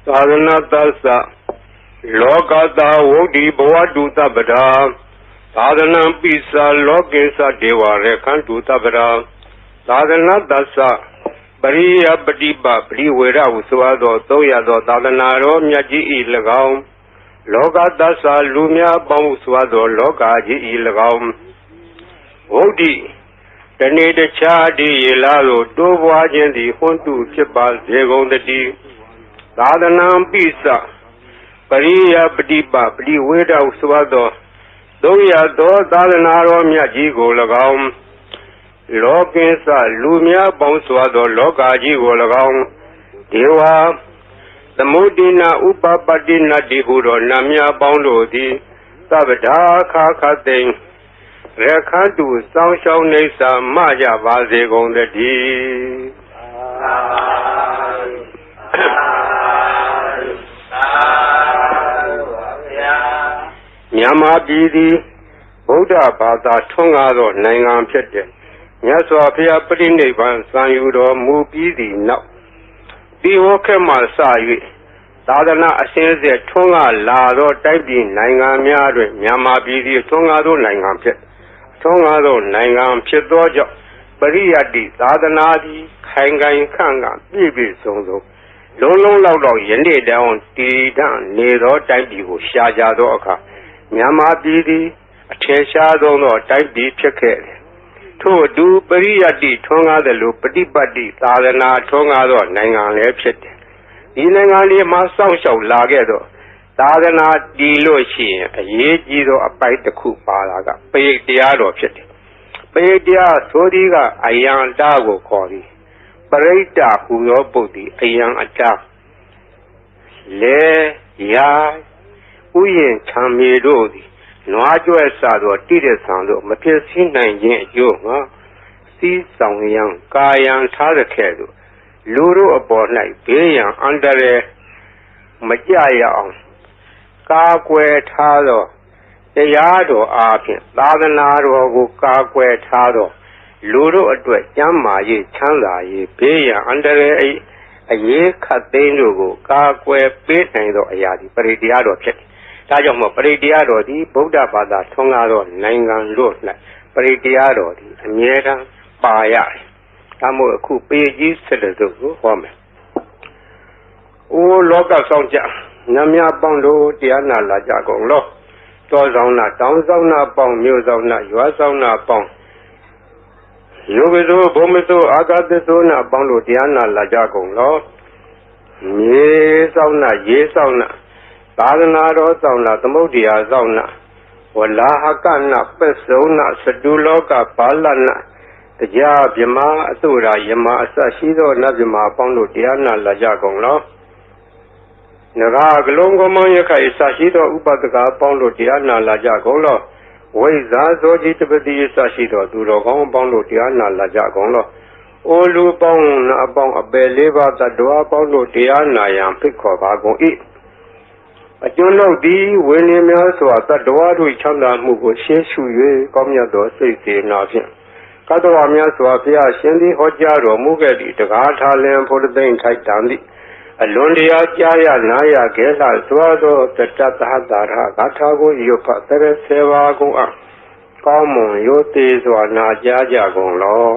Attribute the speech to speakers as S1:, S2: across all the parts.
S1: သာသနာတသလောကတာဝုဒ္ဓိဘဝတုတပ္ပဒါသာသနာပိသလောကေသဒေဝရခန္တုတပ္ပဒါသာသနာတသပရိယပฏิပပရိဝေရဟုဆိုသောသုံးရသောသာသနာတော်မြတ်ကြီး၏၎င်းလောကတသလူများပေါင်းဆိုသောလောကကြီး၏၎င်းဝုဒ္ဓိတနေ့တခြားဒီရေလာသို့တိုးပွားခြင်းသည်ဟွန်းတုဖြစ်ပါစေကုန်တည်းသာသနာပိသပရိယပฏิပပရိဝေဒဟုဆိုသောသုံးရသောသာသနာတော်မြတ်ကြီးကို၎င်းလောကိစ္စလူများပေါင်းစွာသောလောကကြီးကို၎င်းဒေဝသမုဒိနာဥပပတ္တိနတ္တိဟုသောနတ်များပေါင်းတို့သည်သဗ္ဗဒါခါခသိင်ရခန္တုစောင်းရှောင်းနေစာမကြပါစေကုန်တည်းမြန်မာပြည်သည်ဗုဒ္ဓဘာသာထွန်းကားသောနိုင်ငံဖြစ်တဲ့မြတ်စွာဘုရားပြိဋိဘံစံယူတော်မူပြီးသည့်နောက်ဒီဝခေတ်မှစ၍သာသနာအစဉ်အဆက်ထွန်းကားလာသောတိုက်ပြည်နိုင်ငံများတွင်မြန်မာပြည်သည်ထွန်းကားသောနိုင်ငံဖြစ်ထွန်းကားသောနိုင်ငံဖြစ်သောကြောင့်ပရိယတ္တိသာသနာသည်ခိုင်ခိုင်ခန့်ခန့်ပြည့်ပြည့်စုံစုံလုံးလုံးလောက်လောက်ယနေ့တောင်တည်တံ့နေသောတိုက်ပြည်ကိုရှားကြသောအခါမြန်မာပြည်သည်အထင်ရှားဆုံးသောတိုက်ပြည်ဖြစ်ခဲ့တယ်ထို့အတူပရိယတ္တိထွန်းကားသလိုပฏิပတ်တိသာသနာထွန်းကားသောနိုင်ငံလည်းဖြစ်တယ်ဒီနိုင်ငံလေးမှာစောင့်ရှောက်လာခဲ့သောသာသနာတည်လို့ရှိရင်အရေးကြီးသောအပိုက်တစ်ခုပါလာကပရိတ်တရားတော်ဖြစ်တယ်ပရိတ်တရားဆိုသည်ကအယံတာကိုခေါ်သည်ပရိတ်တာဟူသောပုဒ်သည်အယံအတာလေယာဥယျင်ချမ်းမြေတို့သည်နွားကြွယ်စသောတိရစ္ဆာန်တို့မဖြစ်စည်းနိုင်ခြင်းအကျိုးငါစီးဆောင်ရန်ကာယံထားတဲ့ခဲ့သို့လူတို့အပေါ်၌ဘေးရန်အန္တရာယ်မကြရအောင်ကာကွယ်ထားသောတရားတော်အားဖြင့်သာသနာတော်ကိုကာကွယ်ထားသောလူတို့အတွက်ကျမ်းမာရေးချမ်းသာရေးဘေးရန်အန္တရာယ်အရေးခတ်သိမ်းတို့ကိုကာကွယ်ပေးနိုင်သောအရာဒီပရိတရားတော်ဖြစ်တယ်ဒါကြောင့်မို့ပရိတရားတော်သည်ဗုဒ္ဓဘာသာထွန်းကားသောနိုင်ငံတို့၌ပရိတရားတော်သည်အမြဲတမ်းပါရတယ်။ဒါမို့အခုပေကြီး7စုကိုဟောမယ်။အိုလောကဆောင်ကြနတ်များပေါင်းတို့တရားနာလာကြကုန်လော။တောဆောင်နာတောင်ဆောင်နာပေါင်းမြို့ဆောင်နာရွာဆောင်နာပေါင်းယောဂိသောဘုံမသောအာဂတသောနာပေါင်းတို့တရားနာလာကြကုန်လော။မြေဆောင်နာရေဆောင်နာသာသနာတော်ဆောင်နာသမုဒ္ဒရာဆောင်နာဝလာဟကနာပစ္စုံနာစတုလောကဘာလနာတရားဗြဟ္မာအသုရာယမအစရှိသောနတ်ဗြဟ္မာပေါင်းတို့တရားနာလာကြကုန်လောနဂါကလုံးကမောင်ရခိုင်စရှိသောဥပဒကပေါင်းတို့တရားနာလာကြကုန်လောဝိဇာဇောจิตပတိစရှိသောသူတော်ကောင်းပေါင်းတို့တရားနာလာကြကုန်လောအိုလူပေါင်းနာအပေါင်းအပယ်လေးပါးတ attva ပေါင်းတို့တရားနာရန်ဖိတ်ခေါ်ပါကုန်၏အကျွန်းတို့သည်ဝိနည်းများစွာတ attva တို့ချမ်းသာမှုကိုရှင်းရှု၍ကောင်းမြတ်သောစိတ်စေနာဖြင့်ကတ္တဝါများစွာဘုရားရှင်သည်ဟောကြားတော်မူခဲ့သည့်တကားထားလင်ဘုဒ္ဓသိမ့်ထိုက်တန်သည့်အလွန်တရာကြားရနာရခဲလှစွာသောတတ္တသဟတာရဂါထာကိုရွတ်ဖတ်တဲ့ဆေဝါကုန်အားကောင်းမွန်ရိုသေစွာနာကြားကြကုန်လော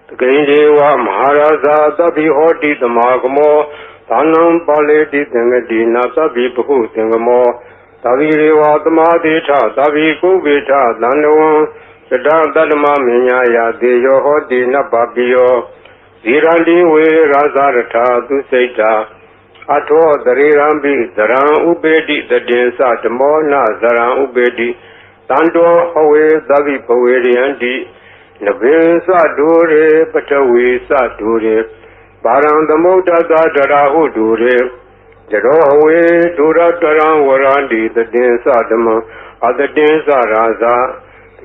S1: တကိဉ္ဒေဝမဟာရာဇာသဗ္ဗိဟောတိသမာဂမောသာနံပါလေတိသင်္ကတိနာသဗ္ဗိဘဟုသင်္ကမောသဗ္ဗိရေဝသမာတိထသဗ္ဗိကုဝေထသန္တဝံသတ္တတတ္တမမညာယာတေယောဟောတိနပပိယောဇီရန္တိဝေရာဇရထာသူစိတ်တာအထောတရေရံပိဇရံဥပေတိတတေသဓမောနဇရံဥပေတိတန္တောဟဝေသဗ္ဗိဘဝေရယန္တိနဗေသဒုရေပထဝီသဒုရေပါရံသမုဒ္ဒတာတရာဟုဒုရေจโรเวดุรตรังวรันติตติสะဓမ္မအတတိစရာဇာ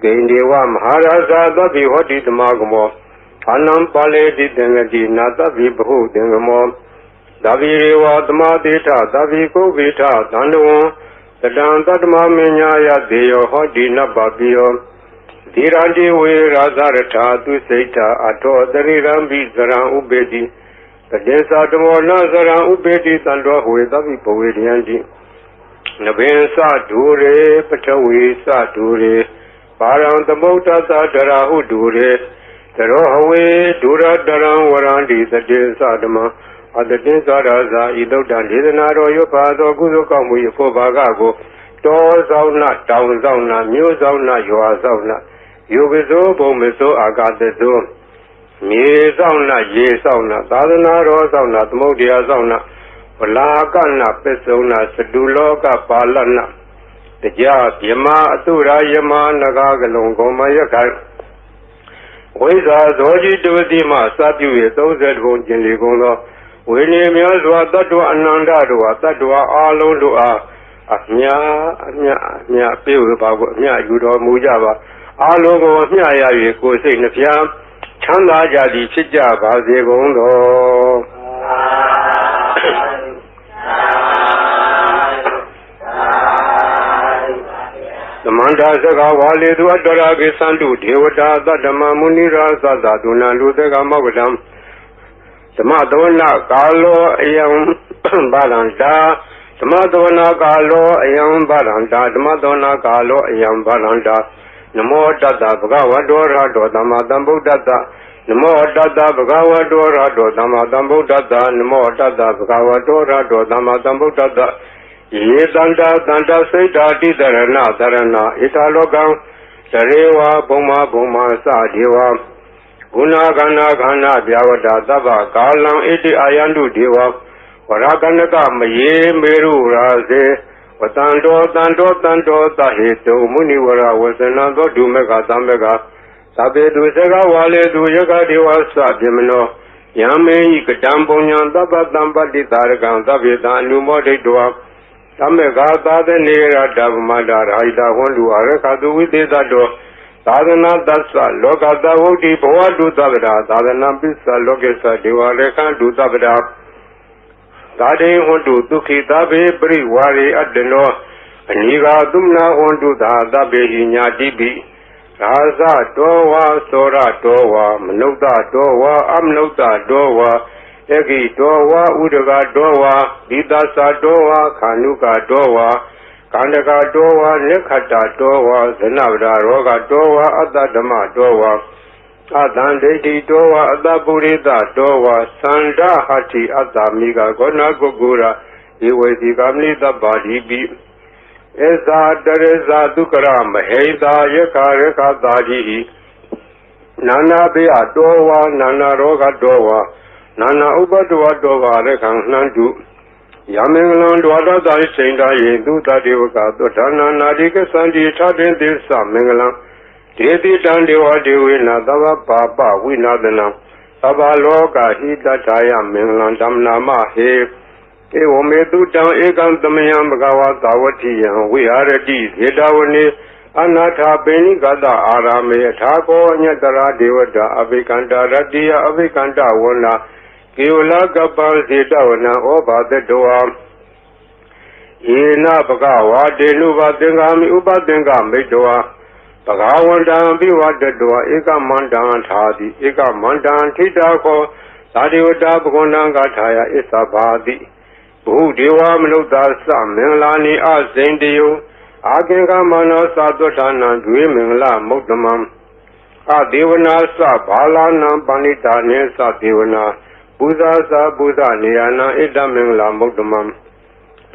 S1: ဂိန္ဒေဝမဟာရာဇာသဗ္ဗိဟောတိတမဂမောအနံပါလေတိသင်္ကတိနာသဗ္ဗိဘဟုသင်္ကမောသဗ္ဗိရေဝသမာတိထသဗ္ဗိကုဝိထသန္တဝံတတံတတ္တမမညာယသေယောဟောတိနပပိယောဓိရန္တိဝေရာဇရထာသူစိတ်တာအထောတရိရံပိဇရံဥပေတိ တေသာတမောနာစရံဥပေတိတံတော်ဝေသဗ္ဗိဘဝေတယံတိနဘင်စဒူရေပထဝီစဒူရေပါရံသမုဒ္ဒသဒရာဟုဒူရေတရောဟဝေဒူရတရံဝရန္တိသတေသဓမ္မအတတိသရဇာဤသုဒ္ဓံဒေသနာတော်ရွတ်ပါသောကုသိုလ်ကောင်းမှု၏ဖို့ဘာကကိုတောဆောင်နာတောင်ဆောင်နာမြို့ဆောင်နာရွာဆောင်နာယုပဇောဘုံမဇောအာဂတဇောမြေဆောင်နာရေဆောင်နာသာသနာတော်ဆောင်နာသမုဒ္ဒရာဆောင်နာဝလာကနာပစ္စုံနာစတုလောကပါလနာတရားပြမအတုရာယမနဂကလုံကောမယခိုင်ဝိဇာဇောจิตဝတိမစပြု၍30ဘုံကျင်လေကုန်သောဝိနည်းများစွာတတ္တဝအနန္တတို့ဟာတတ္တဝအာလုံးတို့အားအမြပြေဝပါကိုအမြယူတော်မူကြပါအာလုံးကိုအမြရ၍ကိုယ်စိတ်နှဖျားချမ်းသာကြသည်ဖြစ်ကြပါစေကုန်သောသမန္တာစကဝါလေသူအတ္တရာကိသန္တုဒေဝတာသတ္တမမုနိရာသသဒုနာလူသကမောကတံသမသောနာကာလောအယံဘာလန္တာသမသောနာကာလောအယံဘာလန္တာသမသောနာကာလောအယံဘာလန္တာနမောတတ္တဗုဒ္ဓဝတ္တောရဟတောသမ္မာသမ္ဗုဒ္ဓတ္တနမောတတ္တဗုဒ္ဓဝတ္တောရဟတောသမ္မာသမ္ဗုဒ္ဓတ္တနမောတတ္တဗုဒ္ဓဝတ္တောရဟတောသမ္မာသမ္ဗုဒ္ဓတ္တယေတန္တာတန္တစိတ်တာတိတရဏသရဏဣထာလောကံသရေဝဘုံမဘုံမစဒေဝဂုဏခန္ဓာခန္ဓာဗျာဝတ္တသဗ္ဗကာလံဣတိအာယန္တုဒေဝဝရကနကမယေမေရုရာစေဝတန္တောတန္တောတန္တောသဟေတုမုနိဝရဝဇနံသောဒုမေကသံမေကသဗ္ဗေတုဇဂဝါလေတုယကဒေဝသဗ္ဗမနောယံမေဟိကတံပုညံသဗ္ဗတံပတ္တိတာရကံသဗ္ဗေတံအနုမောဒိတောသမဂါသာသနေရတဗမတာရာဟိတဟွန်လူအရခတုဝိသေတတောသာသနာတသလောကတဝုတ်တိဘဝတုသဗ္ဗရာသာသနာပိစ္ဆလောကေသဒေဝရေခန္တုသဗ္ဗရာသာတေဟွန်တုဒုခိတဗေပရိဝါရေအတ္တနောအနိဃာသုမနာဟွန်တုသာသဗ္ဗေဟိညာတိပိရာဇတောဝါသောရတောဝါမနုဿတောဝါအမနုဿတောဝါဧကိတောဝါဥဒကတောဝါဒီတသတောဝါခာနုကတောဝါကန္တကတောဝါနိခတ္တတောဝါဇနဗဒရောဂတောဝါအတ္တဓမ္မတောဝါအတံဒိဋ္ဌိတောဝါအတ္တပုရိသတောဝါသန္ဒဟတိအတ္တမိကဂောဏကုကုရာဧဝေတိကမနိတ္တပါတိပိဧဇာတရဇာဒုက္ခရမဟိတာယခရခတာတိနာနာဘေယတောဝါနာနာရောဂတောဝါနာနာဥပတ္တဝတောဝါရခံနှံတုယမင်္ဂလံဒွါဒတာစိန္ဒယေသူတတေဝကသောဌာနာနာတိကသန္တိထတင်သစ္စမင်္ဂလံဒေတိတံဒေဝဒေဝေနသဗ္ဗပါပဝိနာသနံသဗ္ဗလောကဟိတထာယမင်္ဂလံဓမ္မနာမဟေဧဝမေတုတံဧကံသမယံဘဂဝါသာဝတိယံဝိဟာရတိဇေတဝနေအနာထာပိဏိကတအာရမေထာကောအညတရာဒေဝတာအဘိကန္တာရတ္တိယအဘိကန္တဝနာကေဝလကပ္ပဇေတဝနံဩဘာတတောယေနဘဂဝါတေနုဘသင်္ဃာမိဥပသင်္ဃမိတ္တဝဘဂဝန္တံပိဝတတောဧကမန္တံထာတိဧကမန္တံထိတာခောသာဒေဝတာဘဂဝန္တံဂါထာယဣသဘာတိဘုဒေဝမနုဿာသမင်္ဂလာနိအဇိန္တယအာကေကမနောသာသွဌာနံဒွေမင်္ဂလမုဒ္ဓမံအဒေဝနာသဘာလာနံပဏိတာနေသဒေဝနာပူဇာသာပူဇာနေယနာဣဒမင်္ဂလာမုဒ္ဓမံ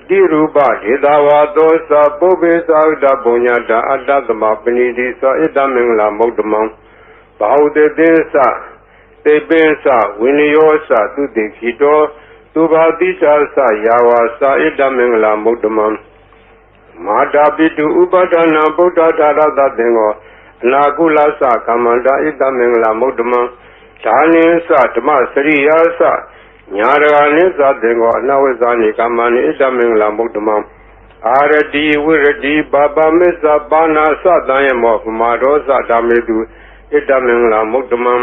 S1: တိရူပဒေသာဝါသောသပုပ္ပေသာဥဒပုညတာအတ္တသမပဏိတိသဣဒမင်္ဂလာမုဒ္ဓမံဘာဟုတေသသသေပင်္စဝိနယောသသုတိခိတောသုဘာတိသာသယာဝါသဣဒမင်္ဂလာမုဒ္ဓမံမာတာပိတုဥပဒနာဗုဒ္ဓဓာရတသင်္ဃောအနာကုလသကမ္မန္တာဣဒမင်္ဂလာမုဒ္ဓမံဓာနိသဓမ္မစရိယာသညာရဂာနိသသင်္ဃောအနဝိဇာနိကမ္မနိဣဒမင်္ဂလာမုဒ္ဓမံအာရတိဝိရတိဘာပမစ္ဆပါဏာသတံယမောပမာဒောသဓမ္မေတုဣဒမင်္ဂလာမုဒ္ဓမံ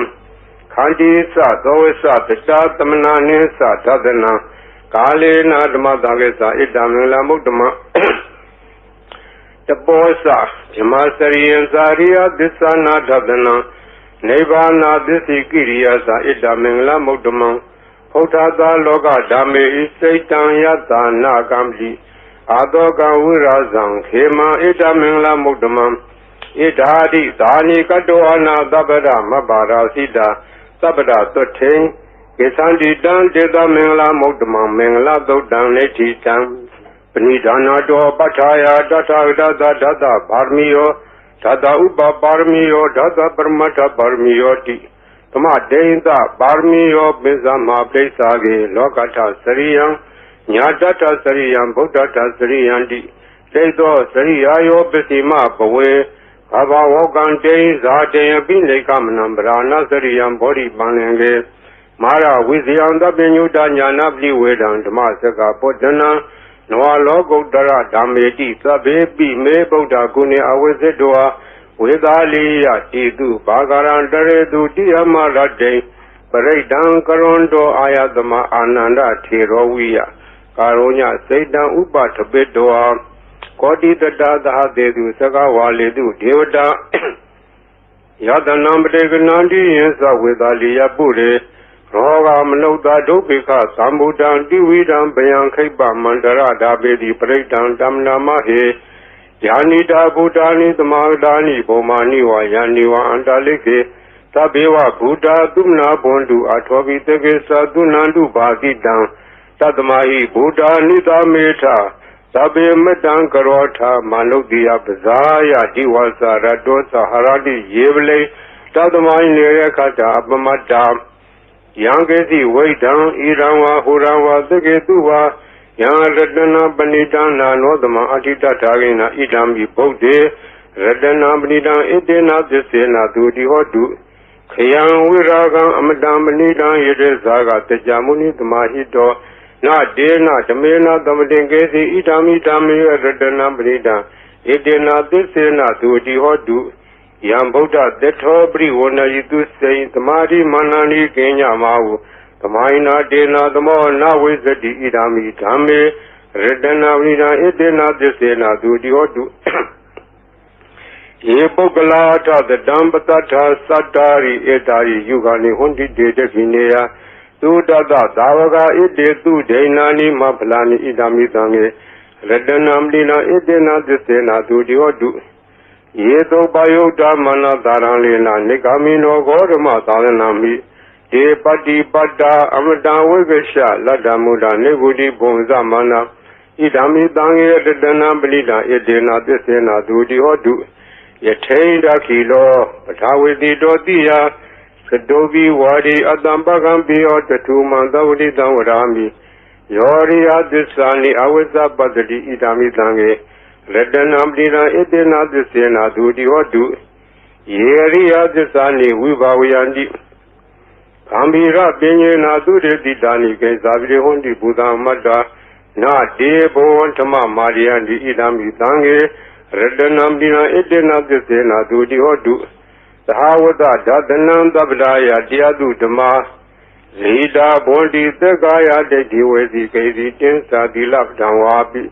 S1: ခန္တိသသောဝိသတတသမနာနိသသဒနံကာလေနာဓမ္မတံကေသဣဒမင်္ဂလာမုဒ္ဓမံတပောသဓမ္မစရိယံဇာရိယသစ္ဆနာဒဒနံနိဗ္ဗာနာသစ္စိကိရိယာသဣဒမင်္ဂလာမုဒ္ဓမံဟ Uttata loka dhammi isaitan yatana kamli Adoka virazam khema ita mingla mukdamam Idhadi dhani kadoana dabada mabara sida Sabada tutin Kisandi dan deda mingla mukdamam mingla dodang netitan Panidana do pataya data dada dada barmiyo Dada upa barmiyo dada parmata barmiyo ti Tama deinda barmiyo bizama besage lokata sariyam Nyadata sariyam buddhata sariyandi Seido sariyayo bisima bawe Baba wogan dein zadeya binekamanam brana sariyam bori panenge Mara vizyanda binyuda nyana bli vedam dhamasaka bodhana Noa logo dara dhammeti sabe me buddha gune avisidwa Vedaliya tidu bhagaran daredu diyamaradde Paraidan karondo ayadama ananda thiroviya Karonya seidan upatabedoa Kodi dada daha dedu sagawaledu devada Yadanam deganandi yensa vedaliya pure Roga manauda dopika sambudan dividam bayan khaipa mandara dabedi paraidan damnamahe Yanida Buddhani Dhamadani Bomani wa Yani wa Andalike Tabewa Buddha Dumna Bondu Atwabi Tegesa Dunandu Bhagidam Tadmahi Buddha Nida Meta Tabe Medan Karota Manukdiya Bazaya Diwasa Radosa Haradi Yevle Tadmahi Nerekata Abamata Yangesi Waidan Iranwa Huranwa Tegetuwa Yang Radana Banidana Nodama Atita Tagina Idambi Bode Radana Banidana Edena Desena Dudi Hodu Kayang Viragan Amadam Banidana Yede Zaga Tejamuni Damahido Na Dena Damena Damadengesi Idami Dami Radana Banidana Edena Desena Dudi Hodu Yang Buddha Detobri Wona Yidu Saint Tamari Manani Kenya Mau Tamaina dena damo na wizadi idami dhame Redana vina edena desena dudi hodu Ye Pogalata the Dambata Satari Etari Yugani Hundi Dede Vinea Dudada Davaga Ede Tu Denani Maplani idami dange Redanam Lina edena desena dudi hodu Ye to Bayota Mana Daranlina Nikamino Gorma Daranami De pati pada amada wegesha lada muda nebudi bonza mana idami dange redana belida edena desena dudi hodu yateinda kilo patawedi dotiya sadobi wadi adambagam biyo tatu mandawdi danwarami yori adisani aweza badadi idami dange redana belida edena desena dudi hodu yeri adisani wibawiyandi Ambira Pinyena Dudi Dani Gazavi Hundi Buddha Mada Na Debo Tama Mariandi Idami Dange Redanam Dina Edena Desena Dudi Hodu Sahawada Dadanam Dabdaya Diadu Dama Lida Bondi Tegaya de Diwazi Kazi Tinsa Dilap Danwabi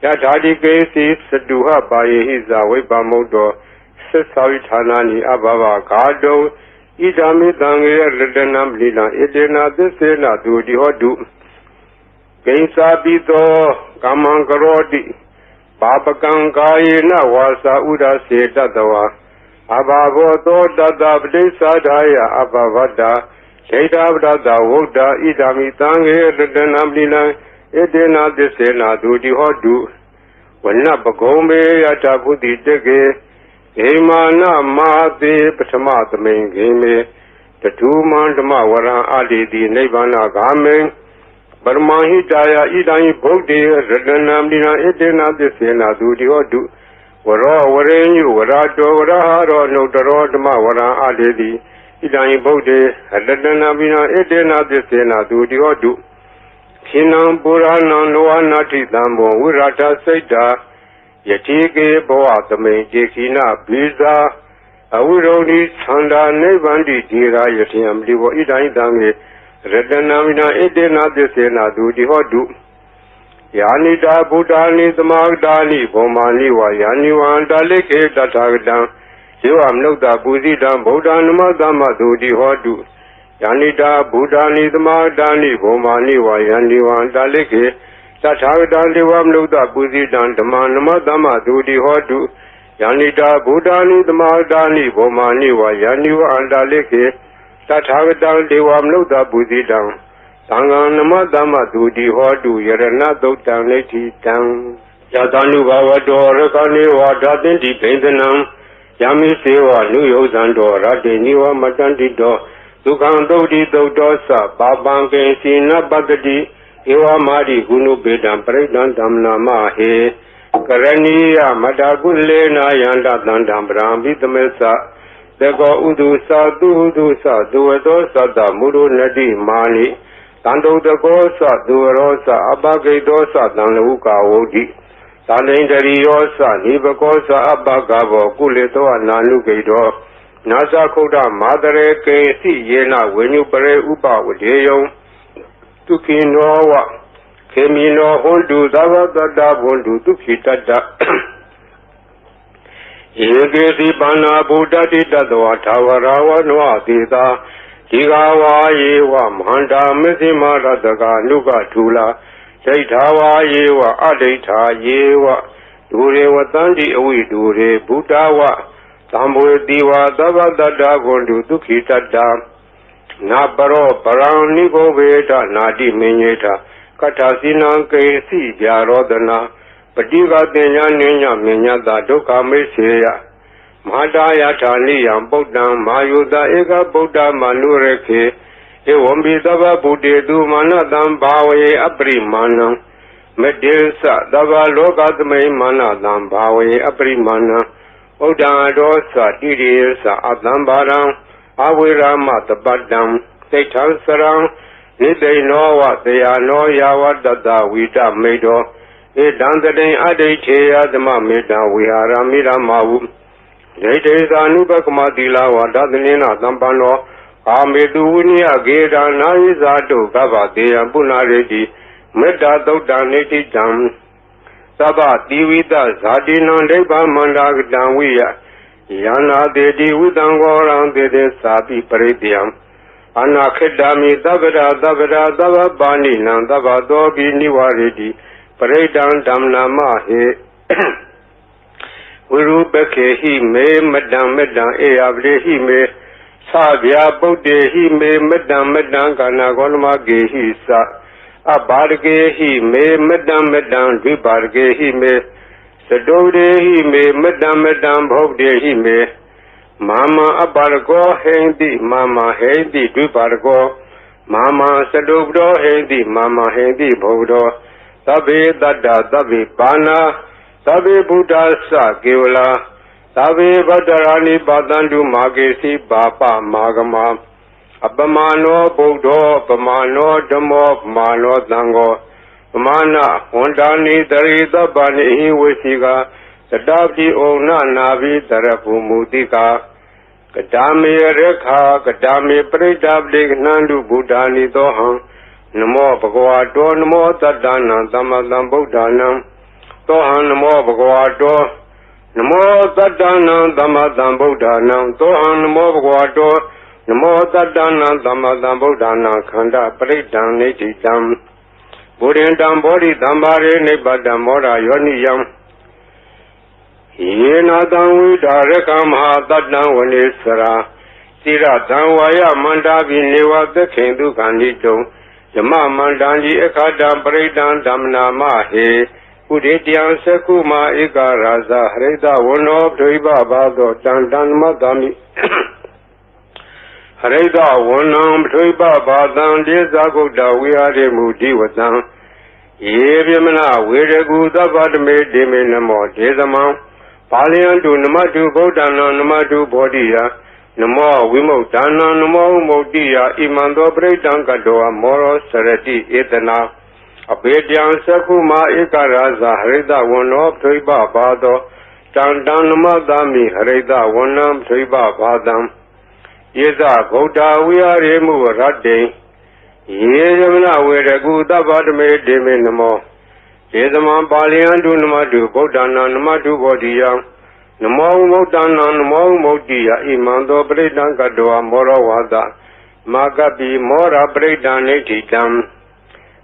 S1: Yadadi Kazi Saduha Baye Hiza Weba Modo Sesavitanani Ababa Gado Idami Dange Redanam Lina Edena Desena Dudi Hodu Kaisa Bito Kamangarodi Babakan Kayena Wasa Uda Setadawa Abavoto Dada Bdesa Daya Abavada Sheda Dada Woda Idami Dange Redanam Lina Edena Desena Dudi Hodu Wana Bagome Yatabudi Dege Hemana Mate Patamatame Game the two Mandama Wara Ali the Nebana Game Barmahi Daya Idai Bogdi Redanam Dina Edena Desena Dudi Hodu Wara Warenu Warado Waraharo no Darodama Wara Ali Idai Bogdi Redanamina Edena Desena Dudi Hodu Kinam Burana Noanati Dambo Urata Seda Yatike Boatame Jekina Biza Awuroni Sanda Nevandi Jira Yatiam Livo Idai Dange Redanamina Edena Desena Dudi Hodu Yanida Budani Magdani Bomani wa Yani Wandaleke Datagdan You am no da Buzidan Bodanama Dama Dudi Hodu Yanita Buddhani Dhamadani Bhomani Vayani Vandalike Tathagadan Devam Luda Buddhidan Dhamanama Dhamma Dudi Hodu Yanita Buddhani Dhamadani Bhomani Vayani Vandalike Tathagadan Devam Luda Buddhidan Sanganama Dhamma Dudi Hodu Yarana Dotan Leti Tang Yatanu Bhavado Rakani Vadatinti Pendanam Yami Seva Nuyozando Radeniwa Matandido Sukandodi Dodosa Babanke Sina Bagadi Ewa Mari Gunu Bedam Predan Damnama He Karaniya Madagulena Yanda Dandam Brahmi Tamesa Dego Udusa Dudusa Duadosa Da Muru Nadi Mani Tando Dagosa Duarosa Abage Dosa Danluka Wodi Talendari Yosa Nibagosa Abagavo Kuleto Nanugedo Nasa Koda Madare Kesi Yena Wenu Pare Upa Udeyo Tukinowa Kemino Hondu Dava Dada Hondu Tukitada Yegesi Bana Buddha Didadwa Tawarawa Noa Dida Tigawa Yewa Manda Mizima Radaga Nuga Tula Saitawa Yewa Adeta Yewa Dure Watandi Awi Dure Buddhawa Tambwe Diwa Dava Dada Gondu Duki Tada Nabaro Parani Goveta Nadi Menyeta Katasina Kesi Jarodana Padiga Denya Nenya Menyada Doka Meseya Madaya Tani Yambodam Mayuda Ega Buddha Manureke Ewambi Dava Buddhe Dumanadam Bawe Aprimanam Medilsa Dava Logadme Manadam Bawe Aprimana Oda Dosa Dirisa Adambaram Awirama Tabadam Setan Sarang Nide Nowa Deyano Yawa Dada Wida Medo Edandane Adetea Dama Meda Wihara Mira Mawu Dete Zanubakamadila Wadadanina Dambano Amedunia Geda Naizado Gava Dea Bunaredi Meda Dodaneti Dam Saba Divida Zadina Leba Mandag Danwia Yana Dedi Udangoran Dede Sabi Parediam Anakedami Davada Davada Dava Bani Nandava Dobi Niwaredi Paredan Damnama He Urubeke He Me Madam Medan Eable He Me Sabia Bode He Me Madam Medan Ganagonma Gehi Sa Abarge He Me Madam Vibarge He Me Sadode He Me Madam Bode He Me Mama Abargo Hendi Mama Hendi Vibargo Mama Sadobdo Hendi Mama Hendi Bodo Sabe Dada Sabe Bana Sabe Buddha Sa Gevla Sabe Badarani Badandu Magesi Bapa Magama Abamano Bodo Abamano Damo Mano Dango Mana Hondani Darida Bani Wisiga Kadabdi Ona Navi Tarapu Mutika Kadami Rekha Kadami Predabdi Nandu Buddhani Dohan Namo Bhagavato Namo Tadana Damadam Buddhanam Dohan Namo Bhagavato Namo Tadana Damadam Buddhanam Dohan Namo Bhagavato Namo Tadana Damadam Buddhana Khanda Paridan Nititam Buddhindam Bodhi Dambare Nibadam Mora Yoniyam Yena Danwi Darekam Hadadan Vanesara Sira Danwaya Mandavi Neva the Kendu Kandito Yama Mandanji Ekadam Paridan Damna Mahe Uditian Sekuma Ika Raza Hreda Wono Driba Bado Dandan Madami Hreda Wonam Driba Badan Dezagoda Wiare Mudi Wadan Yevimana Wiregu Zavadme Deminamo Dezamam Palian to Namatu Bodana Namatu Bodia Namo Wimo Dana Namo Modia Imando Bredan Gadoa Moro Sarati Etana Abedian Sakuma Ikaraza Hreda Wono Triba Bado Dandan Madami Hreda Wonam Triba Badam Yeza Goda we are Remu Rade Yezamana Wiregu Davadme Deminamo Yezaman Palian to Namatu Bodana Namatu Bodia Namo Modana Namo Modia Imando Bredan Gadoa Moro Wada Makapi Mora Bredan Netitam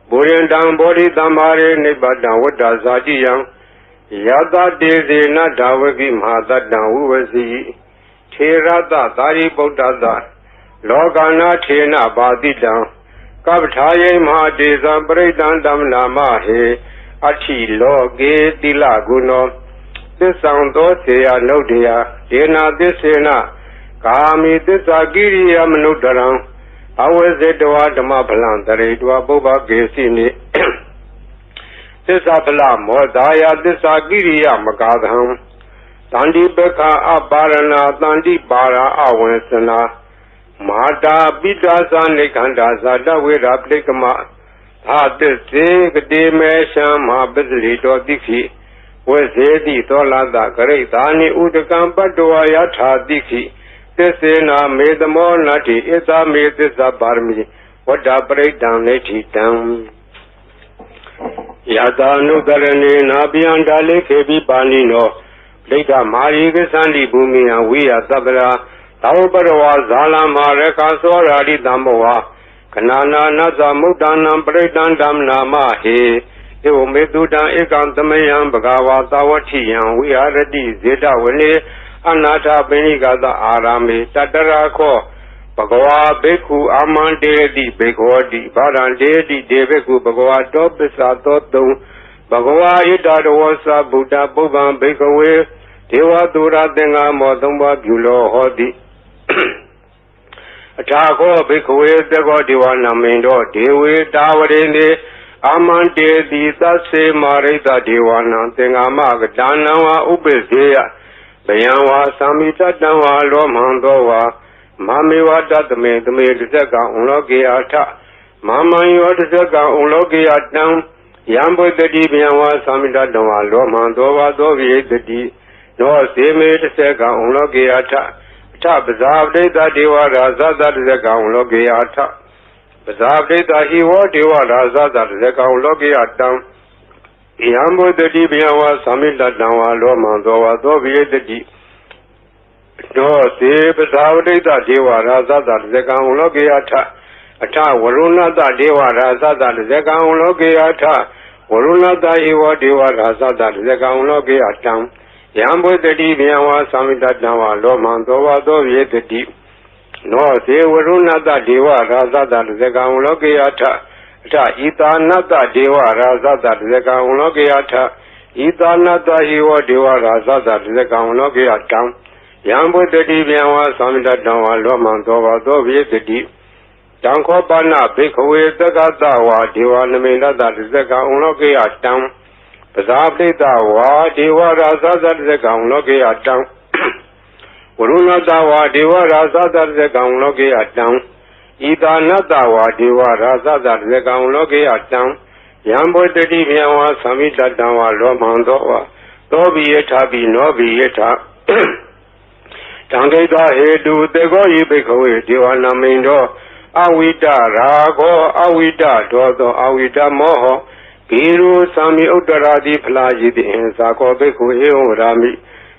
S1: Burindan Bodhi Tamare Nibatan Wada Sajiyam Yada Dezi Nadawagi Mahadadan Uvazi Tirada Tari Bodada Logana Tina Badidan Kabtaye Mahadeza Bredan Damnamahe Achi Loge Dilaguno Tisando Seya Nodia Dena Disena Kami Tisagiriya Manudaram Awazedwa Damapalan Taredwa Boba Gesini Tisapala Modaya Tisagiriya Magadham Tandi Beka Abarana Tandi Bara Awensana Mata Bidasa Nikanda Zada Vira Plikama Hatise Kadimesha Mabizli Dodiki Wazedi Tolada Karetani Udakam Padua Yatha Diki Tisena made the more nutty, it's a made this a barmi, what a breakdown neti down. Yada Nudarani, Nabian Dale, Kebi Banino, Leda Mariga Sandi Bumi, and we are Tabra, Taubarawa, Zala Mareka, Soradi Damoa, Kanana, Naza Mudana, Breakdown Damnama, he, Meduda, Ekantamayam, Bagawa, Tawati, we are ready, Zeta, Wene. Anata Benigada Arame Tatarako Bagawa Beku Amande di Begodi Barande di Deveku Bagawa Dobisa Toto Bagawa Ida Wasa Buddha Boban Bekawe Dewa Dura Denga Modumba Bulo Hodi Atako Bekawe Dego Diwana Mendo Dewe Dawarene Amande di Tase Marita Diwana Denga Mag Danawa Ubezea Bayanwa Samita Danwa Lomandowa Mamiwa Datame the Medaka Unlogiata Mama Yotaka Unlogiatam Yambo the Dibianwa Samita Danwa Lomandowa Dovi the D no Seme the Seka Unlogiata Tab Zavde the Diwa Raza that Zeka Unlogiata Zavde the Hiwa Diwa Raza that Zeka Unlogiatam Yambo the Dibiawa Samita Danwa Lomandowa Dovi the D no Sebe Zavde the Diwa Raza that Zeka Unlogiata Ata Waruna the Diwa Raza that Zeka Unlogiata Waruna the Hiwa Diwa Raza that Zeka Unlogiatam Yambo the Dibiawa Samita Danwa Lomandowa Dovi the D no Se Waruna the Diwa Raza that Zeka Unlogiata Ita Nata Deva Raza that Zeka Unlogiata Ita Nata Hiwa Deva Raza that Zeka Unlogiata Yambo the Dibiawa Samita Danwa Lomandova Dovi the D Danko Bana Bikawe Tagatawa Deva Namina that Zeka Unlogiata Pazabita Wa Deva Raza that Zeka Unlogiata Uruna Dawa Deva Raza that Zeka Unlogiata Ida Nadawa Diwa Raza that Zeka Unlogiatam Yambo the Dibiawa Samita Danwa Lomandowa Dobi Yeta be Nobi Yeta Tangeda Hedu Dego Yibikawe Diwana Mindo Awida Rago Awida Dodo Awida Moho Piru Sami Udaradi Plaji the Insako Beku Rami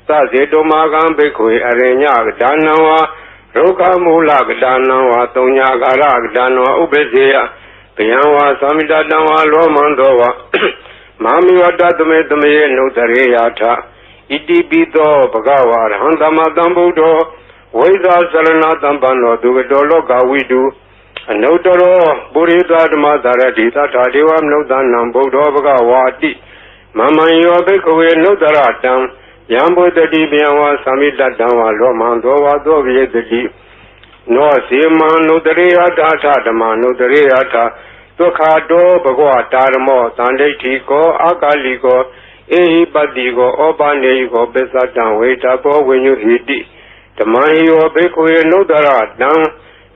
S1: Sazedo Magam Beku Arenya Danawa Roka Mulak Danawa Tonya Garak Danwa Ubezea Pianwa Samida Danwa Lomandowa Mami Wadatame Notareata Iti Bito Bagawa Handama Dambudo Weza Salana Dambano Dugadolo Gawidu Notaro Burita Madarati Tata Devam Notan Nambudo Bagawati Mama Yobekwe Notaratam Yambo the Dibiawa Samida Danwa Lomandowa Dovi the Deep No Sima Notareata Tadama Notareata Tokado Bagwa Tarmo Tandetiko Akaliko Ehi Badigo Obaneigo Besatan Wetako when you hit it. The Mahi Obekwe Notaratam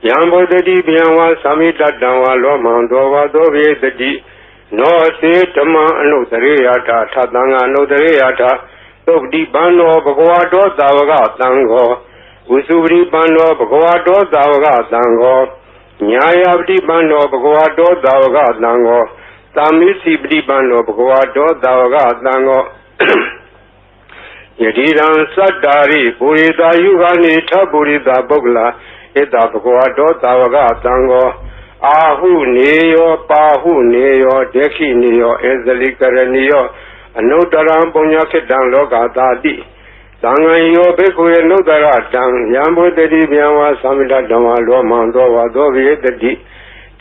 S1: Yambo the Dibiawa Samida Danwa Lomandova Dovi the Deep No Se Tama Notareata Tadanga Notareata Di Bano Bagwado Davaga Tango, Usuri Bano Bagwado Davaga Tango, Nyaya Bdi Bano Bagwado Davaga Tango, Tamisi Bdi Bano Bagwado Davaga Tango, Yadiran Sadari, Purida Yugani Taburida Bogla, ဣတဘဂဝတောသာဝကသံဃောအာဟုနေယောပါဟုနေယောဒက္ခိနေယောဧဇလိကရဏီယောအနုတ္တရံပုညခိတံလောကသာတိသံဃံယောဘိက္ခုယေနုတ္တရတံယံဘုတတိဗျံဝါသမိတဓမ္မလောမံသောဝါသောဝိတတိ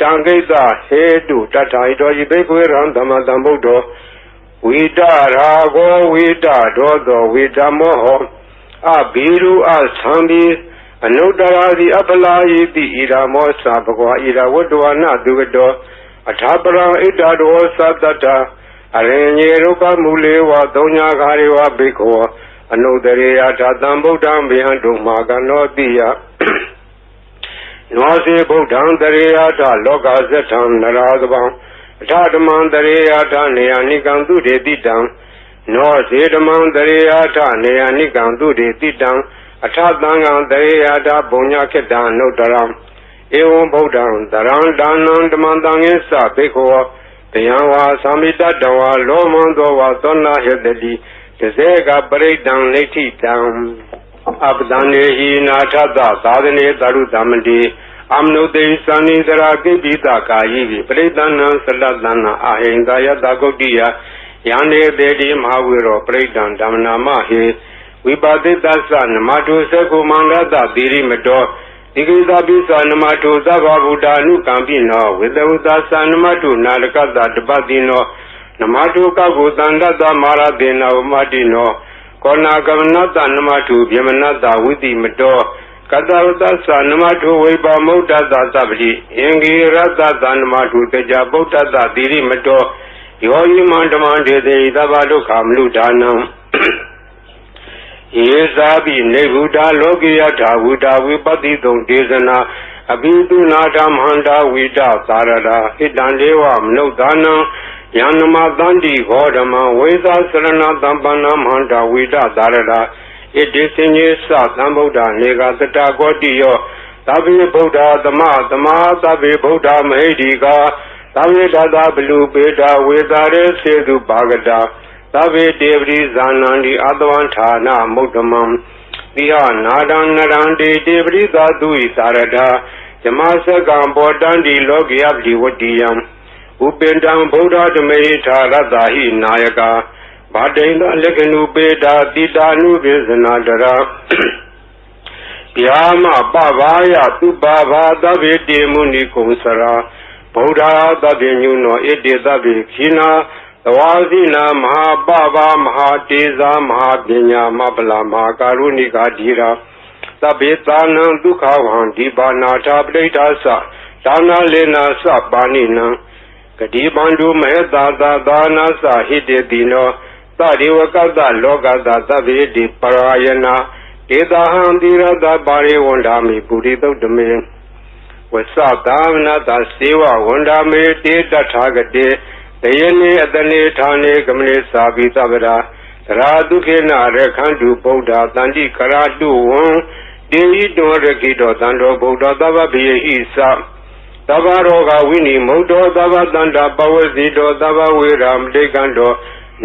S1: တံကိစ္စဟေတုတထာဟိတောယိဘိက္ခုယေရံဓမ္မတံဗုဒ္ဓောဝိတရာဂောဝိတဒောသောဝိတမောဟောအဘိရုအသံဘိအနုတ္တရာတိအပလာယိတိဣရာမောသဘဂဝါဣရာဝတ္တဝနာတုကတောအထာပရံဣတ္တဒောသတ္တတာအရင်ညေရုပမူလေဝသုံးညာခာရေဝဘိက္ခောအနုတ္တရေယထာတံဗုဒ္ဓံဘေဟံတုမာကနောတိယနောစေဗုဒ္ဓံတရေယထလောကဇထံနရာသဗံအထဓမ္မံတရေယထနေယနိကံသူတေတိတံနောစေဓမ္မံတရေယထနေယနိကံသူတေတိတံအထသံဃံတရေယထဘုံညာခေတ္တအနုတ္တရံဧဝံဗုဒ္ဓံတရံဒါနံဓမ္မံတံငေသဘိက္ခောတယံဝါသမိတတဝါလောမံသောဝါသောနာဟေတတိတစေကပရိဒံလိဋ္ဌိတံအပဒံနေဟိနာထသသာသနေသရုတမတိအမနုတေသန္နိသရာကိပိတကာယိပရိဒံနံသလတနာအာဟိန္ဒယတဂုတ်တိယယန္နေတေတိမဟာဝေရောပရိဒံဓမ္မနာမဟေဝိပါတိတ္သနမတုသကုမန္တတတိရိမတောဒီကိသပိသနမတုသဗ္ဗဗုဒ္ဓ ानु ကံပိနောဝေတဝတ္တသနမတုနာလကတတပတိနောနမတုကကုတန္တတမာရတေနဝမတိနောကောနာကမနတနမတုဗျမနတဝိတိမတောကတဝတ္တသနမတုဝိပါမုဒ္ဒတသဗ္ဗတိအင်္ဂိရတသနမတုတေကြဗုဒ္ဓတတိရိမတောယောယိမန္တမန္တေတိသဗ္ဗဒုက္ခမနုဒါနံယေသာပိနေဗုဒ္ဓလောကိယထာဝုဒဝိပတိတုံဒေသနာအဘိတုနာဓမ္မန္တာဝိတသာရတာဣတံဒေဝမနုဿာနံယန္နမသန္တိဘောဓမံဝေသာစရဏသံပန္နမန္တာဝိတသာရတာဣတိစင်ကြီးသသံဗုဒ္ဓနေကတတကောတိယောသဗ္ဗေဗုဒ္ဓသမသမာသဗ္ဗေဗုဒ္ဓမဟိတိကာသဗ္ဗေတသဘလူပေတာဝေသာရေစေတုပါကတာသဗ္ဗေတေပရိဇာနန္တိအတဝံဌာနမုဒ္ဓမံတိဟနာဒံနရံတေတေပရိသာတုဣသာရတာဇမစကံဘောတန္တိလောကိယပတိဝတ္တိယံဥပ္ပန္တံဗုဒ္ဓဓမေထာရတ္တဟိနာယကာဗာတိန္ဒလက္ခဏုပေတာတိတာနုပိသနာတရာဗျာမပဘာယသူပါဘာသဗ္ဗေတေမုနိကုံစရာဗုဒ္ဓသဗ္ဗညုနောဣတိသဗ္ဗေခိနာသဝါစီနာမဟာပဘာမဟာတေဇာမဟာပညာမပလာမဟာကာရုဏိကာဓိရာသဗ္ဗေသာနံဒုက္ခဝံဒီပါနာထာပဋိဋ္ဌာသဒါနာလေနာသပါဏိနံဂတိပန္တုမဟတာသာသာနာသဟိတေတိနောသရိဝကတလောကတသဗ္ဗေတိပရာယနာဧတဟံတိရတပါရိဝန္ဒာမိပုရိသုတ်တမေဝသသာမနတစေဝဝန္ဒာမေတေတထာဂတေတယနေအတနေဌာနေကမလေသာပိသဗ္ဗရာသရာဒုခေနရခန္တုဗုဒ္ဓတန္တိကရာတုဝံတေဟိတောရခိတောတန္တောဗုဒ္ဓသဗ္ဗဗေဟိသသဗ္ဗရောဂဝိနိမုတ်တောသဗ္ဗတန္တာပဝစီတောသဗ္ဗဝေရမတေကံတော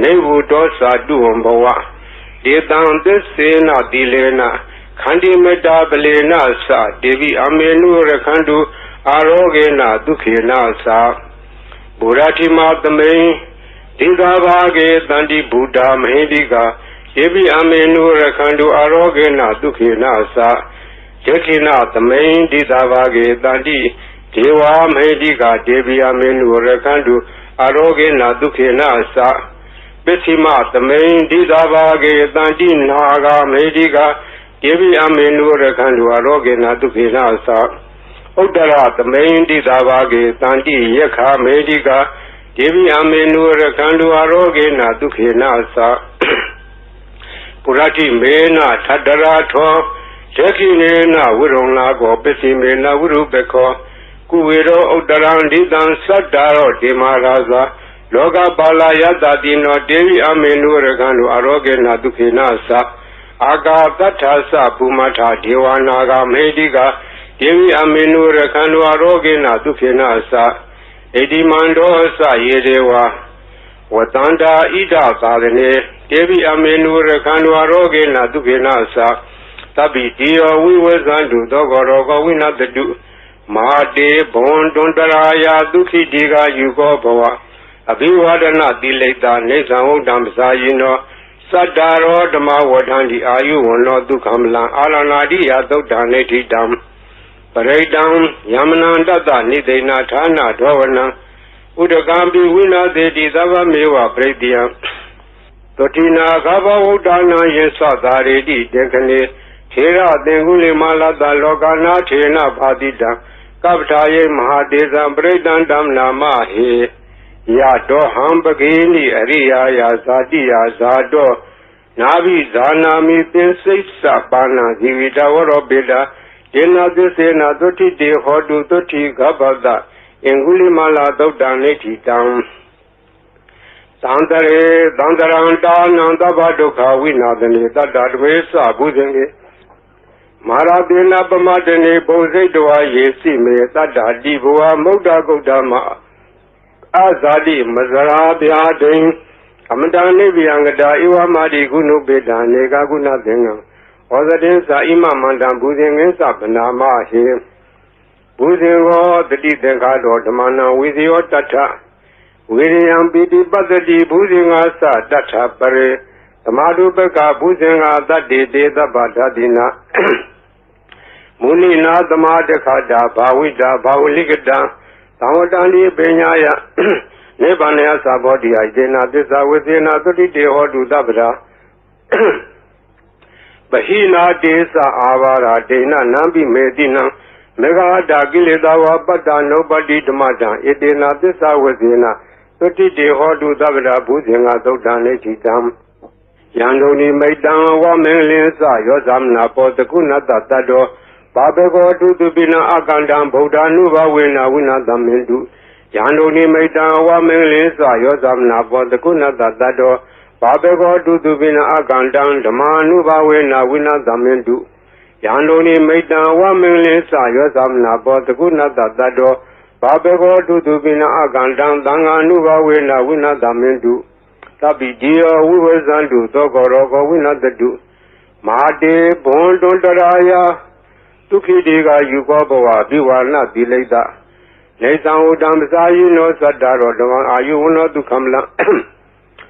S1: နေဝုတောသာတုဝံဘဝဒေတံသစ္စေနတိလေနခန္တိမတာပလေနသဒေဝိအမေနုရခန္တုအာရောဂေနဒုခေနသဗုရတိမသမိန်ဒီသာဘာဂေတန္တိဗုဒ္ဓမဟိတိကာယေပိအမေနုရခန္တုအာရောဂေနဒုခေနသယခိနသမိန်ဒီသာဘာဂေတန္တိဒေဝမဟိတိကာဒေဝိအမေနုရခန္တုအာရောဂေနဒုခေနသပစ္စည်းမသမိန်ဒီသာဘာဂေတန္တိနာဂမဟိတိကာဒေဝိအမေနုရခန္တုအာရောဂေနဒုခေနသဥတ္တရသမိန်တိသာဘာဂေတန္တိယက္ခမေတိကာဒေဝိအမေနုရခန္တုအာရောဂေနဒုခေနသပုရတိမေနထတ္တရာထောယခိနေနဝိရုံလာကောပစ္စည်းမေနဝိရုပခောကုဝေရောဥတ္တရံဒိတံသတ္တာရောဒေမာရာဇာလောကပါလာယတတိနောဒေဝိအမေနုရခန္တုအာရောဂေနဒုခေနသအာကာတ္ထာသဘူမထာဒေဝနာဂမေတိကာဒေဝိအမေနုရခန္တုအာရောဂေနဒုခေနသဣတိမန္တောသယေဒေဝဝတန္တာဣဒသာရဏေဒေဝိအမေနုရခန္တုအာရောဂေနဒုခေနသ Tabi Dio we was unto Dogorogo Winatadu Mate Bon Dondaraya Duki Diga Yugo Boa Abiwadana Dileta Nesan Damsayino Sadaro Dama Wadandi Ayu no Dukamla Alanadi Adodaneti Dam Paradam Yamananda Nidena Tana Dovana Udagambi Wina de Dava Mewa Predia Totina Gaba Udana Yesadari Dekane Hera Denguli Malada Logana Chena Badida Kaptaye Mahadeza Bredan Dam Nama He Yato Hambagini Aria Yazadi Yazado Navi Zanami Pinsisa Bana Divida Orobida Jena Desena Doti De Hodu Doti Gabada Enguli Mala Dodaneti Dam Sandare Dandaranta Nanda Baduka Winadani Dadadwesa Budenge Maradena Bamadene Bose Doa Yesi Me Tada Divoa Moda Godama Azadi Mazara Biadin Amadane Biangada Iwa Madi Gunu Beda Nega Guna Denga Ozadin Sa Ima Mandam Buzing Sabanama He Buzing the Dengado Damana with your Tata William Bidi Badadi Buzing Asa Data Pare Tamadu Beka Buzing that day the Badadina Munina Damadekada Bawida Bawligada Tamadani Benyaya Nebanea Sabodi Idena Desa within a 30 day or do Dabra Bahina Desa Avara Dena Nambi Medina Mega Dagiledawa Bada nobody Damada Edena Desa within a 30 day or do Dabra Buzing Adodane Dam Yandoni Maidan Wamelisa Yosamna Potakuna Tado Babego to Bina Akandam Boda Nuva Wina Wina Damindu Yandoni Maida Wamelisa Yosamna Potakuna Tado Babego to Bina Akandam Damanuva Wina Wina Damindu Yandoni Maida Wamelisa Yosamna Potakuna Tado Babego to Bina Akandam Danganuva Wina Wina Damindu Tabi Dio we was unto Dogorogo Wina the do Mate Bon Dondaraya Tuki Diga Yugoboa, Biwana Dileda. Nathan Udamsa, you know, Sadaro, are you not to come?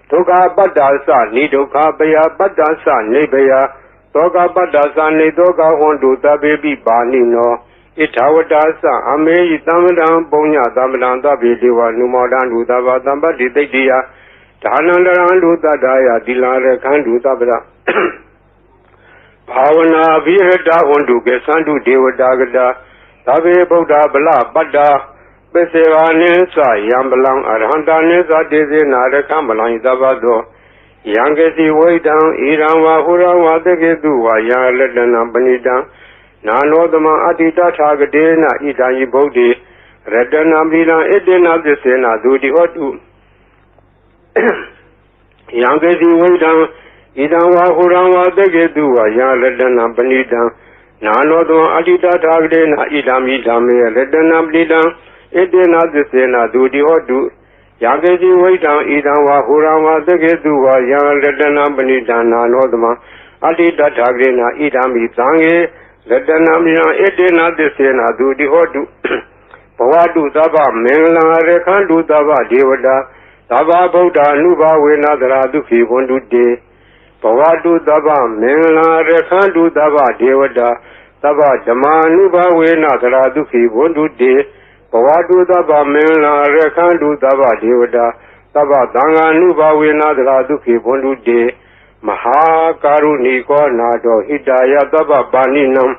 S1: Toga Badasa, Nidoka Baya, Badasa, Nebea, Toga Badasa, Nedoga, Hondo, the baby Banino, Itawadasa, Ame, Damadan, Bonya, Damadan, the Vidiwa, Numodan, Udava, Damba, Didia, Tanaran, Ludadaya, Dilare, Kandu, Dabra. Pavana Vihada Hondu Gesandu Devadagada Tabe Boda Bala Bada Beseva Nisa Yambalang Arhanda Nisa Desi Nada Kambalang Zavado Yangesi Waidan Iranwa Hurawa Degeduwa Yaledana Banida Nanodama Adita Tagadena Idayi Bodi Redana Bila Edena Desena Dudi Hotu Yangesi Waidan Idanwa Hurawa Degeduwa Yaledana Banida Nanodama Adita Tagadena Idami Dame Redana Blida Edena Desena Dudi Hotu Yagezi Waidan Idanwa Hurawa Degeduwa Yaledana Banida Nanodama Adita Tagadena Idami Zange Redana Blida Edena Desena Dudi Hotu Pawadu Daba Mengla Rekandu Daba Devada Daba Boda Nuba Wenadra Duki Wondu De Pawadu Daba Mengla Rekandu Daba Devada Daba Dama Nuba Wenadra Duki Wondu De Pawadu Daba Mengla Rekandu Daba Devada Daba Danga Nuba Wenadra Duki Wondu De Maha Karuniko Nado Hidaya Daba Baninam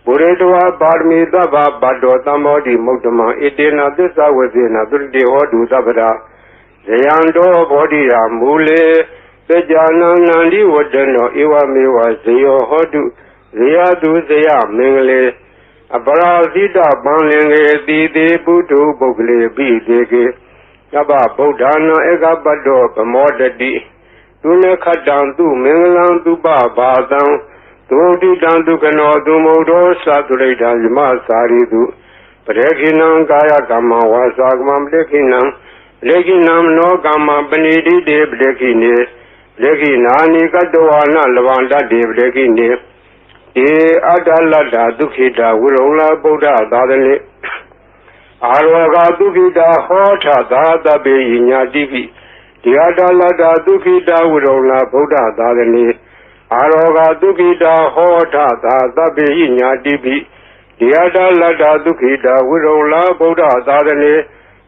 S1: Buredwa Barmi Daba Bado Tamodi Motama Edena Desa Wazina Durdi Hodu Dabada Zayando Bodia Mule Sejana Nandi Wadano Iwa Miwa Zayo Hodu Zayadu Zaya Mingle Abara Zida Banlinge Dide Budu Bogle Bidege Yaba Bodana Ega Bado Bamodadi Tune Kadan Tu Minglan Tu Badan Dodi Dandu Kano Dumodo Saturday Lima Saridu Preginam Gaya Gama Wasagam Lekinam Leginam no Gama Benedi de Blekine Leginani Kadoana Lavanda de Blekine အတ္တလတ္တဒုက္ခိတာဝိရုံလာဗုဒ္ဓသာသနေအာရောဂဒုက္ခိတာဟောထသာတပေညာတိပိဒီအတ္တလတ္တဒုက္ခိတာဝိရုံလာဗုဒ္ဓသာသနေအာရောဂဒုက္ခိတာဟောထသာတပေညာတိပိဒီအတ္တလတ္တဒုက္ခိတာဝိရုံလာဗုဒ္ဓသာသနေ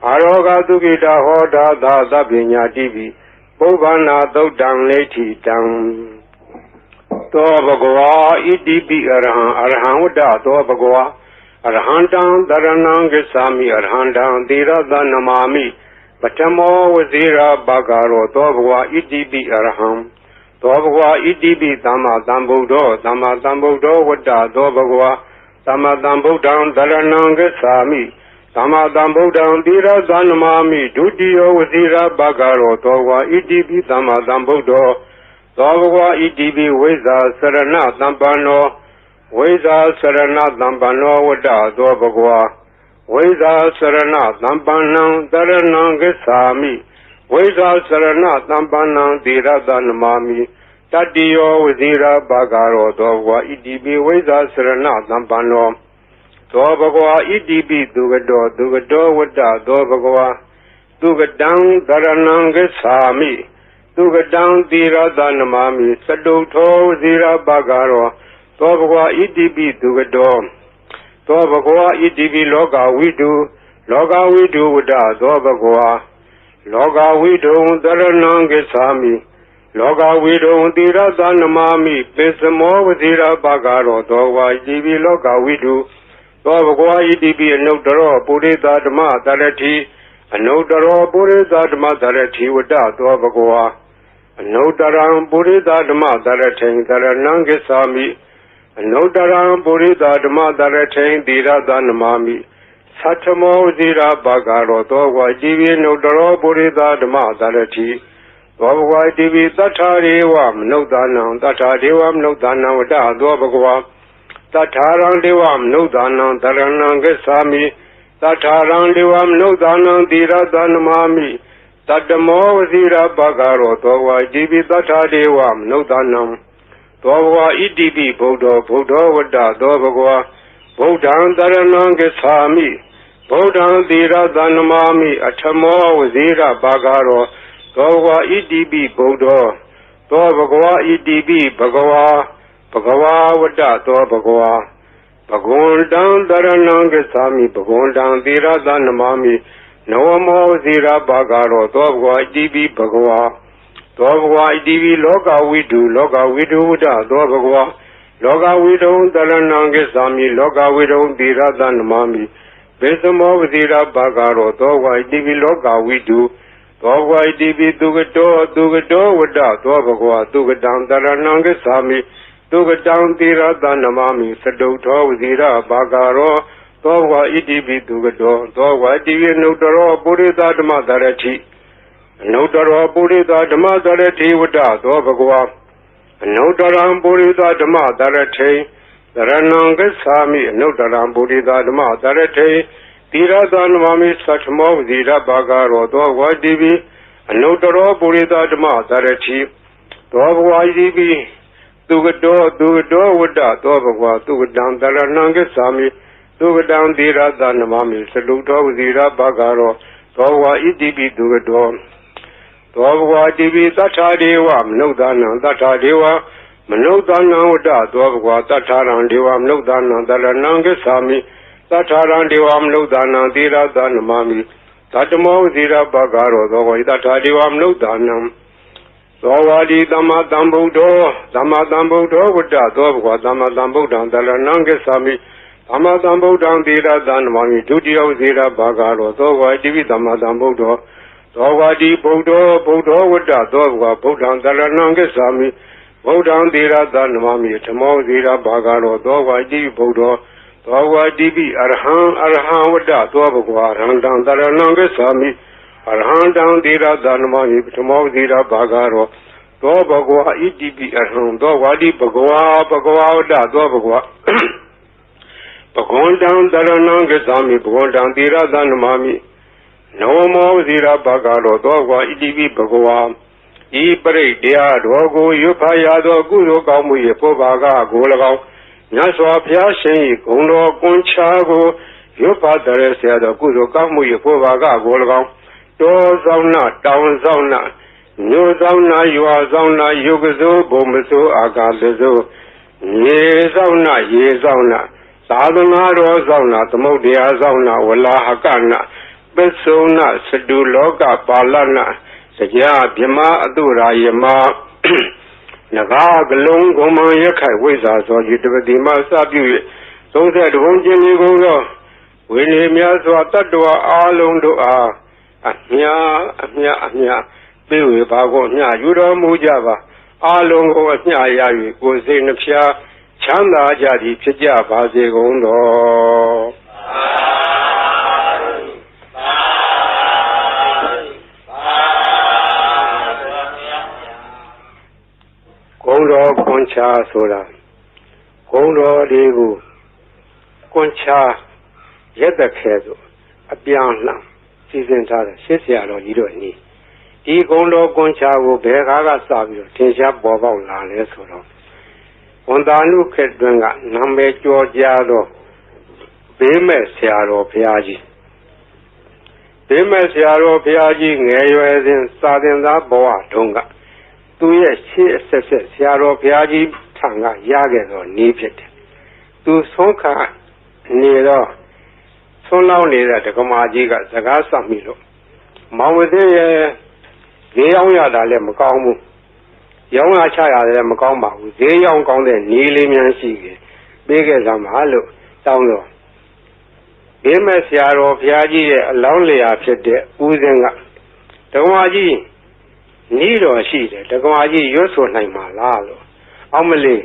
S1: အာရောဂဒုက္ခိတာဟောထသာတပေညာတိပိပုဗ္ဗနာသုတ်တံလိဋ္ဌိတံသောဘဂဝါဣတိပိအရဟံအရဟံဝတ္တသောဘဂဝါအရဟံတံတရဏံဂစ္ဆာမိအရဟံတံသီရသနမာမိပထမောဝဇိရာဘဂရောသောဘဂဝါဣတိပိအရဟံသောဘဂဝါဣတိပိသမ္မာသမ္ဗုဒ္ဓောသမ္မာသမ္ဗုဒ္ဓောဝတ္တသောဘဂဝါသမ္မာသမ္ဗုဒ္ဓံတရဏံဂစ္ဆာမိသမ္မာသမ္ဗုဒ္ဓံသီရသနမာမိဒုတိယဝဇိရာဘဂရောသောဘဂဝါဣတိပိသမ္မာသမ္ဗုဒ္ဓောသောဘဂဝါဣတိပိဝိဇ္ဇာစရဏသမ္ပန္နောဝိဇ္ဇာစရဏသမ္ပန္နောဝတ္တသောဘဂဝါဝိဇ္ဇာစရဏသမ္ပန္နံတရဏံဂစ္ဆာမိဝိဇ္ဇာစရဏသမ္ပန္နံသီရသနမာမိတတ္တိယောဝဇိရာဘဂရောသောဘဂဝါဣတိပိဝိဇ္ဇာစရဏသမ္ပန္နောသောဘဂဝါဣတိပိသူကတောဝတ္တသောဘဂဝါသူကတံတရဏံဂစ္ဆာမိသူကတံသီရသနမာမိသတုထောဝဇိရာဘဂရောသောဘဂဝါဣတိပိသူကတောသောဘဂဝါဣတိပိလောကဝိတုဝတ္တသောဘဂဝါလောကဝိတုတရဏံဂစ္ဆာမိလောကဝိတုသီရသနမာမိပိစမောဝဇိရာဘဂရောသောဘဂဝါဣတိပိလောကဝိတုသောဘဂဝါဣတိပိအနုတ္တရောပုရိသဓမ္မတရတိအနုတ္တရောပုရိသဓမ္မတရတိဝတ္တသောဘဂဝါအနုတ္တရံပုရိသဓမ္မတရထိန်တရဏံဂစ္ဆာမိအနုတ္တရံပုရိသဓမ္မတရထိန်သီရသနမာမိသတ္ထမောဝဇိရာဘဂရောသောဘဂဝါဣတိပိအနုတ္တရောပုရိသဓမ္မတရတိသောဘဂဝါဣတိပိသတ္ထာရေဝမနုဿာနံသတ္ထာဒေဝမနုဿာနံဝတ္တသောဘဂဝါသတ္ထာရံဒေဝမနုဿာနံတရဏံဂစ္ဆာမိသတ္ထာရံဒေဝမနုဿာနံသီရသနမာမိတတ္တမောဝဇိရာဘဂရောသောဘဂဝါဣတိပိသတ္ထာဒေဝမနုဿာနံသောဘဂဝါဣတိပိဗုဒ္ဓောဝတ္တသောဘဂဝါဗုဒ္ဓံတရဏံဂစ္ဆာမိဗုဒ္ဓံသီရသနမာမိအထမောဝဇိရာဘဂရောသောဘဂဝါဣတိပိဗုဒ္ဓောသောဘဂဝါဣတိပိဘဂဝါဝတ္တသောဘဂဝါဘဂဝန္တံတရဏံဂစ္ဆာမိဘဂဝန္တံသီရသနမာမိနဝမောဇိရာဘဂရောသောဘဂဝါဣတိပိဘဂဝါသောဘဂဝါဣတိပိလောကဝိတုဝတ္တသောဘဂဝါလောကဝိတုတရဏံဂစ္ဆာမိလောကဝိတုသီရသနမာမိဘေသမောဝဇိရာဘဂရောသောဘဂဝါဣတိပိလောကဝိတုသောဘဂဝါဣတိပိသူကတောဝတ္တသောဘဂဝါသူကတံတရဏံဂစ္ဆာမိသူကတံသီရသနမာမိသတုထောဝဇိရာဘဂရောသောဘဂဝါဣတိပိသူကတောသောဘဂဝါဣတိပိအနုတ္တရောပုရိသဓမ္မတရတိအနုတ္တရောပုရိသဓမ္မတရတိဝတ္တသောဘဂဝါအနုတ္တရံပုရိသဓမ္မတရထိတရဏံဂစ္ဆာမိအနုတ္တရံပုရိသဓမ္မတရထိသီရသနမာမိသတ္ထမောဝဇိရဘဂရောသောဘဂဝါဣတိပိအနုတ္တရောပုရိသဓမ္မတရတိသောဘဂဝါဣတိပိသူကတောဝတ္တသောဘဂဝါသူကတံတရဏံဂစ္ဆာမိသူကတံသီရသနမာမိသတုထောဝဇိရဘဂရောသောဘဂဝါဣတိပိသူကတောသောဘဂဝါဣတိပိသတ္ထာဒေဝမနုဿာနံသတ္ထာဒေဝမနုဿာနံဝတ္တသောဘဂဝါသတ္ထာရံဒေဝမနုဿာနံတရဏံဂစ္ဆာမိသတ္ထာရံဒေဝမနုဿာနံသီရသနမာမိသတ္တမောဝဇိရဘဂရောသောဘဂဝါသတ္ထာဒေဝမနုဿာနံသောဝါဒီသမ္မာသမ္ဗုဒ္ဓောဝတ္တသောဘဂဝါသမ္မာသမ္ဗုဒ္ဓံတရဏံဂစ္ဆာမိသမ္မာသမ္ဗုဒ္ဓံသီရသနမာမိဒုတိယဝဇိရဘဂရောသောဘဂဝါဣတိပိသမ္မာသမ္ဗုဒ္ဓောသောဝါဒီဗုဒ္ဓောဝတ္တသောဘဂဝါဗုဒ္ဓံတရဏံဂစ္ဆာမိဗုဒ္ဓံသီရသနမာမိဓမ္မောဇိရဘဂရောသောဘဂဝါဣတိပိဗုဒ္ဓောသောဘဂဝါဣတိပိအရဟံဝတ္တသောဘဂဝါအရဟံတံတရဏံဂစ္ဆာမိအရဟံတံသီရသနမာမိဓမ္မောဇိရဘဂရောသောဘဂဝါဣတိပိအရဟံသောဝါဒီဘဂဝါဝတ္တသောဘဂဝါဘဂဝန္တံတရဏံဂစ္ဆာမိဘဂဝန္တံသီရသနမာမိနဝမောဇိရဘဂရောသောဘဂဝါဣတိပိဘဂဝါဤပရိတရားတော်ကိုရွဖာရသောကုသိုလ်ကောင်းမှု၏ပုဗ္ဗာကကို၎င်း ညစွာဘုရားရှင်၏ဂုဏ်တော်ကွန်ချာကိုရွတ်ပါတရဆရာတော်ကုသိုလ်ကောင်းမှု၏ဖို့ပါကကို၎င်းတောဆောင်နာတောင်ဆောင်နာမြို့ဆောင်နာရွာဆောင်နာယုတ်ကစိုးဘုံမစိုးအာကာသစိုးရေဆောင်နာရေဆောင်နာသာသနာတော်ဆောင်နာသမုဒ္ဒရာဆောင်နာဝလာဟကနာပစ္စုနာစတုလောကပါဠနာစကြာဗြဟ္မာအတုရာယမနဂါကလုံးဂုံမရခိုင်ဝိဇ္ဇာသောယတပတိမစပြု၍30ဘုံကျင်ဒီကုန်သောဝိနည်းများစွာတတ္တဝါအလုံးတို့အားအမြပေးဝေပါကိုမျှယူတော်မူကြပါအလုံးကိုအမျှရ၍ကိုယ်စိတ်နှဖျားချမ်းသာကြသည်ဖြစ်ကြပါစေကုန်တော်ဂုံတော်ကွန်ချာဆိုတာဂုံတော်တွေကိုကွန်ချာရက်သက်ခဲဆိုအပြောင်းလှန်စီစဉ်ထားတဲ့ရှစ်ဆရာတော်ကြီးတို့နီးဒီဂုံတော်ကွန်ချာကိုဘယ်ကားကစပြီးတော့ထင်ရှားပေါ်ပေါက်လာလဲဆိုတော့ဝန်တာနုခေတ်တွင်ကနာမည်ကျော်ကြားသောဘေးမဲ့ဆရာတော်ဘုရားကြီးဘေးမဲ့ဆရာတော်ဘုရားကြီးငယ်ရွယ်စဉ်စာသင်သားဘဝတုန်းကသူရဲ့ရှေ့အဆက်ဆက်ဆရာတော်ဘုရားကြီးထံကရခဲ့သောနည်းဖြစ်တယ်သူဆုံးခါနေတော့ဆုံးလောင်းနေတဲ့ဒကမာကြီးကစကားဆက်မိလို့မောင်ဝသေးရဲ့ဈေးရောက်ရတာလည်းမကောင်းဘူးရောင်းရချရတယ်လည်းမကောင်းပါဘူးဈေးရောက်ကောင်းတဲ့နေလေးများရှိတယ်ပေးခဲ့စမ်းပါလို့တောင်းတော့ဘေးမဲ့ဆရာတော်ဘုရားကြီးရဲ့အလောင်းလျာဖြစ်တဲ့ဦးစင်းကဒကမာကြီးနီးတော်ရှိတယ်ဒကမာကြီးရွတ်ဆိုနိုင်မှာလားလို့အောင်မလေး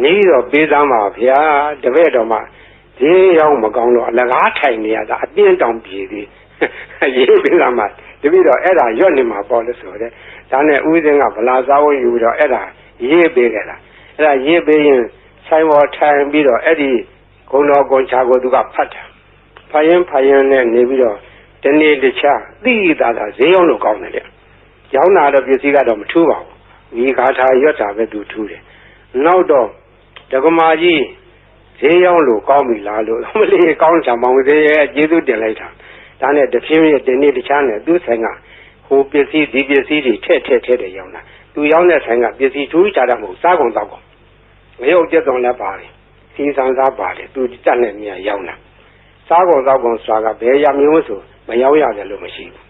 S1: နီးတော်ပေးစမ်းပါဗျာတပည့်တော်မှာဈေးရောက်မကောင်းတော့အလကားထိုင်နေရတာအပြင်းတောင်ပြေသေးရေးပေးစမ်းပါတပည့်တော်အဲ့ဒါရွတ်နေမှာပေါ့လို့ဆိုတဲ့ဒါနဲ့ဦးစင်းကဗလာစားဝတ်ယူတော့အဲ့ဒါရေးပေးခဲ့တာအဲ့ဒါရေးပေးရင်ဆိုင်ပေါ်ထိုင်ပြီးတော့အဲ့ဒီဂုံတော်ကွန်ချာကိုသူကဖတ်တာဖတ်ရင်နဲ့နေပြီးတော့ဒီနေ့တခြားသိတာဈေးရောက်လို့ကောင်းတယ်လေရောင်းတာတော့ပစ္စည်းကတော့မထူးပါဘူးဒီဂါထာရွတ်တာပဲသူထူးတယ်နောက်တော့ဒကမာကြီးဈေးရောက်လို့ကောင်းပြီလားလို့မလေးကောင်းချာမောင်သေးရဲ့ကျေးဇူးတင်လိုက်တာဒါနဲ့တဖြည်းဖြည်းဒီနေ့တခြားနဲ့သူ့ဆိုင်ကဟိုပစ္စည်းဒီပစ္စည်းတွေထည့်တယ်ရောင်းတာသူရောင်းတဲ့ဆိုင်ကပစ္စည်းထူးခြားတာမဟုတ်စားကုန်တော့ကုန်မရုပ်ကျက်တော်လည်းပါတယ်စီဆန်းစားပါတယ်သူတက်နဲ့မြရောင်းတာစားကုန်တော့ကုန်ဆိုတာကဘယ်ရမျိုးဆိုမရောင်းရတယ်လို့မရှိဘူး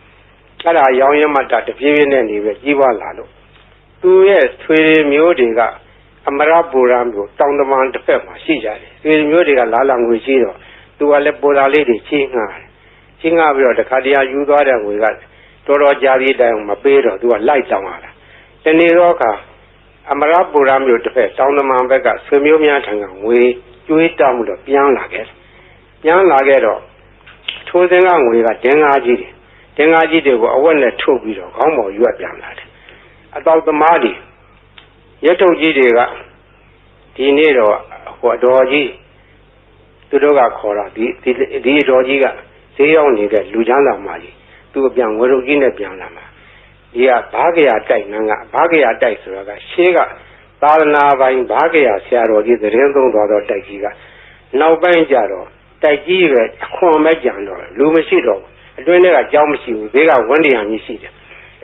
S1: အဲ့ဒါရောင်းရမှတဖြည်းဖြည်းနဲ့နေပဲကြီးပွားလာလို့သူရဲ့ဆွေမျိုးတွေကအမရပူရံမျိုးတောင်တမန်တစ်ဖက်မှာရှိကြတယ်ဆွေမျိုးတွေကလာလာငွေရှိတော့သူကလည်းပေါ်လာလေးတွေချင်းငှားပြီးတော့တခါတည်းယူသွားတဲ့ငွေကတော်တော်ကြာပြီးတိုင်မပေးတော့သူကလိုက်တောင်းလာတာတနေ့တော့ကအမရပူရံမျိုးတစ်ဖက်တောင်တမန်ဘက်ကဆွေမျိုးများထံကငွေကျွေးတောင်းလို့ပြန်လာခဲ့တော့ထိုးစင်းကငွေကတင်းကားကြီးတွေကိုအဝက်နဲ့ထုတ်ပြီးတော့ခေါင်းပေါ်ရွက်ပြန်လာတယ်အတောက်သမားတွေရထုတ်ကြီးတွေကဒီနေ့တော့ဟိုအတော်ကြီးသူတို့ကခေါ်တာဒီအတော်ကြီးကဈေးရောက်နေတဲ့လူချမ်းသာမကြီးသူအပြန်ဝရုပ်ကြီးနဲ့ပြန်လာမှာဒီကဘာကရာတိုက်နန်းကဘာကရာတိုက်ဆိုတာကရှေးကသာသနာပိုင်ဘာကရာဆရာတော်ကြီးသတင်းသုံးသွားတော့တိုက်ကြီးကနောက်ပိုင်းကျတော့တိုက်ကြီးပဲအခွန်မဲ့ကြံတော့လူမရှိတော့အတွင်းထဲကကြောင်းမရှိဘူးဘေးကဝန်းတရားကြီးရှိတယ်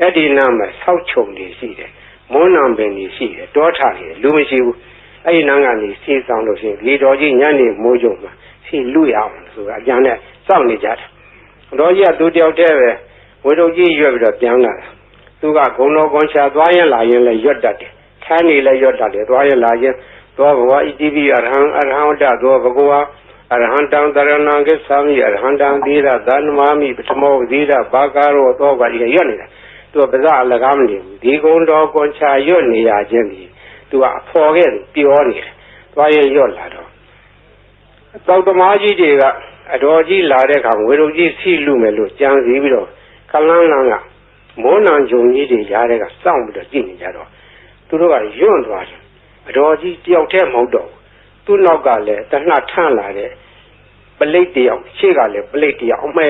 S1: အဲ့ဒီနားမှာဆောက်ချုံတွေရှိတယ်မွန်းနံပင်တွေရှိတယ်တောထတွေလူမရှိဘူးအဲ့ဒီနားကနေစီဆောင်လို့ရှိရင်လေတော်ကြီးညနေမိုးကြုံမှာစီလူရအောင်ဆိုတာအကြံနဲ့စောင့်နေကြတယ်တော်ကြီးကသူတယောက်တည်းပဲဝေတုတ်ကြီးရွက်ပြီးတော့ပြန်လာတာသူကဂုံတော်ကွန်ချာသွားရင်လာရင်လည်းရွတ်တတ်တယ်ထိုင်းနေလည်းရွတ်တတ်တယ်သွားရင်လာရင်သောဘဝဣတိပိအရဟံဝတ္တသောဘဂဝါအရဟံတံတရဏံကိသာမိအရဟံတံသီရသန္မာမိပထမောသီရဘာကာရောသောကကြီးရွတ်နေတာသူကပဇာအလကားမနေဘူးဒီဂုံတော်ကွန်ချာရွတ်နေရခြင်းဒီသူကအဖော်ခဲ့ပြောနေတယ်သွားရင်ရွတ်လာတော့သောက်သမားကြီးတွေကအတော်ကြီးလာတဲ့အခါဝေရုပ်ကြီးစီလူမယ်လို့ကြံစည်ပြီးတော့ခလန်းလန်းကမိုးနံဂျုံကြီးတွေရားတဲ့ကစောင့်ပြီးတော့ကြည့်နေကြတော့သူတို့ကယွန့်သွားတယ်အတော်ကြီးတယောက်တည်းမဟုတ်တော့သူ့နောက်ကလည်းတနှထန့်လာတဲ့ပလိတ်တယောက်ရှေ့ကလည်းပလိတ်တယောက်အမဲ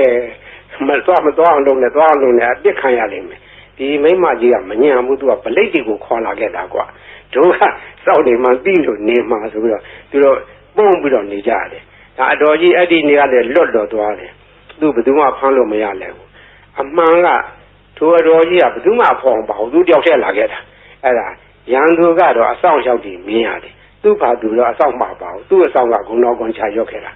S1: မသွားအောင်လုပ်နဲ့အပြစ်ခံရလိမ့်မယ် ဒီမိမကြီးကမညံဘူးသူကဗလိတ်တွေကိုခေါ်လာခဲ့တာကွာတို့ကစောက်နေမှပြီးလို့နေမှာဆိုပြီးတော့သူတို့ပုံပြီးတော့နေကြတယ်ဒါအတော်ကြီးအဲ့ဒီနေရာလေလွတ်တော်သွားတယ်သူဘယ်သူမှဖမ်းလို့မရလဲဘူးအမှန်ကထိုအတော်ကြီးကဘယ်သူမှဖော်ပါဘူးသူတယောက်တည်းလာခဲ့တာအဲ့ဒါရန်သူကတော့အဆောင်ရောက်ပြီးမြင်ရတယ်သူ့ဘာသူတော့အဆောင်မှာပါဘူးသူ့အဆောင်ကဂုဏတော်ကွန်ချရောက်ခဲ့တာ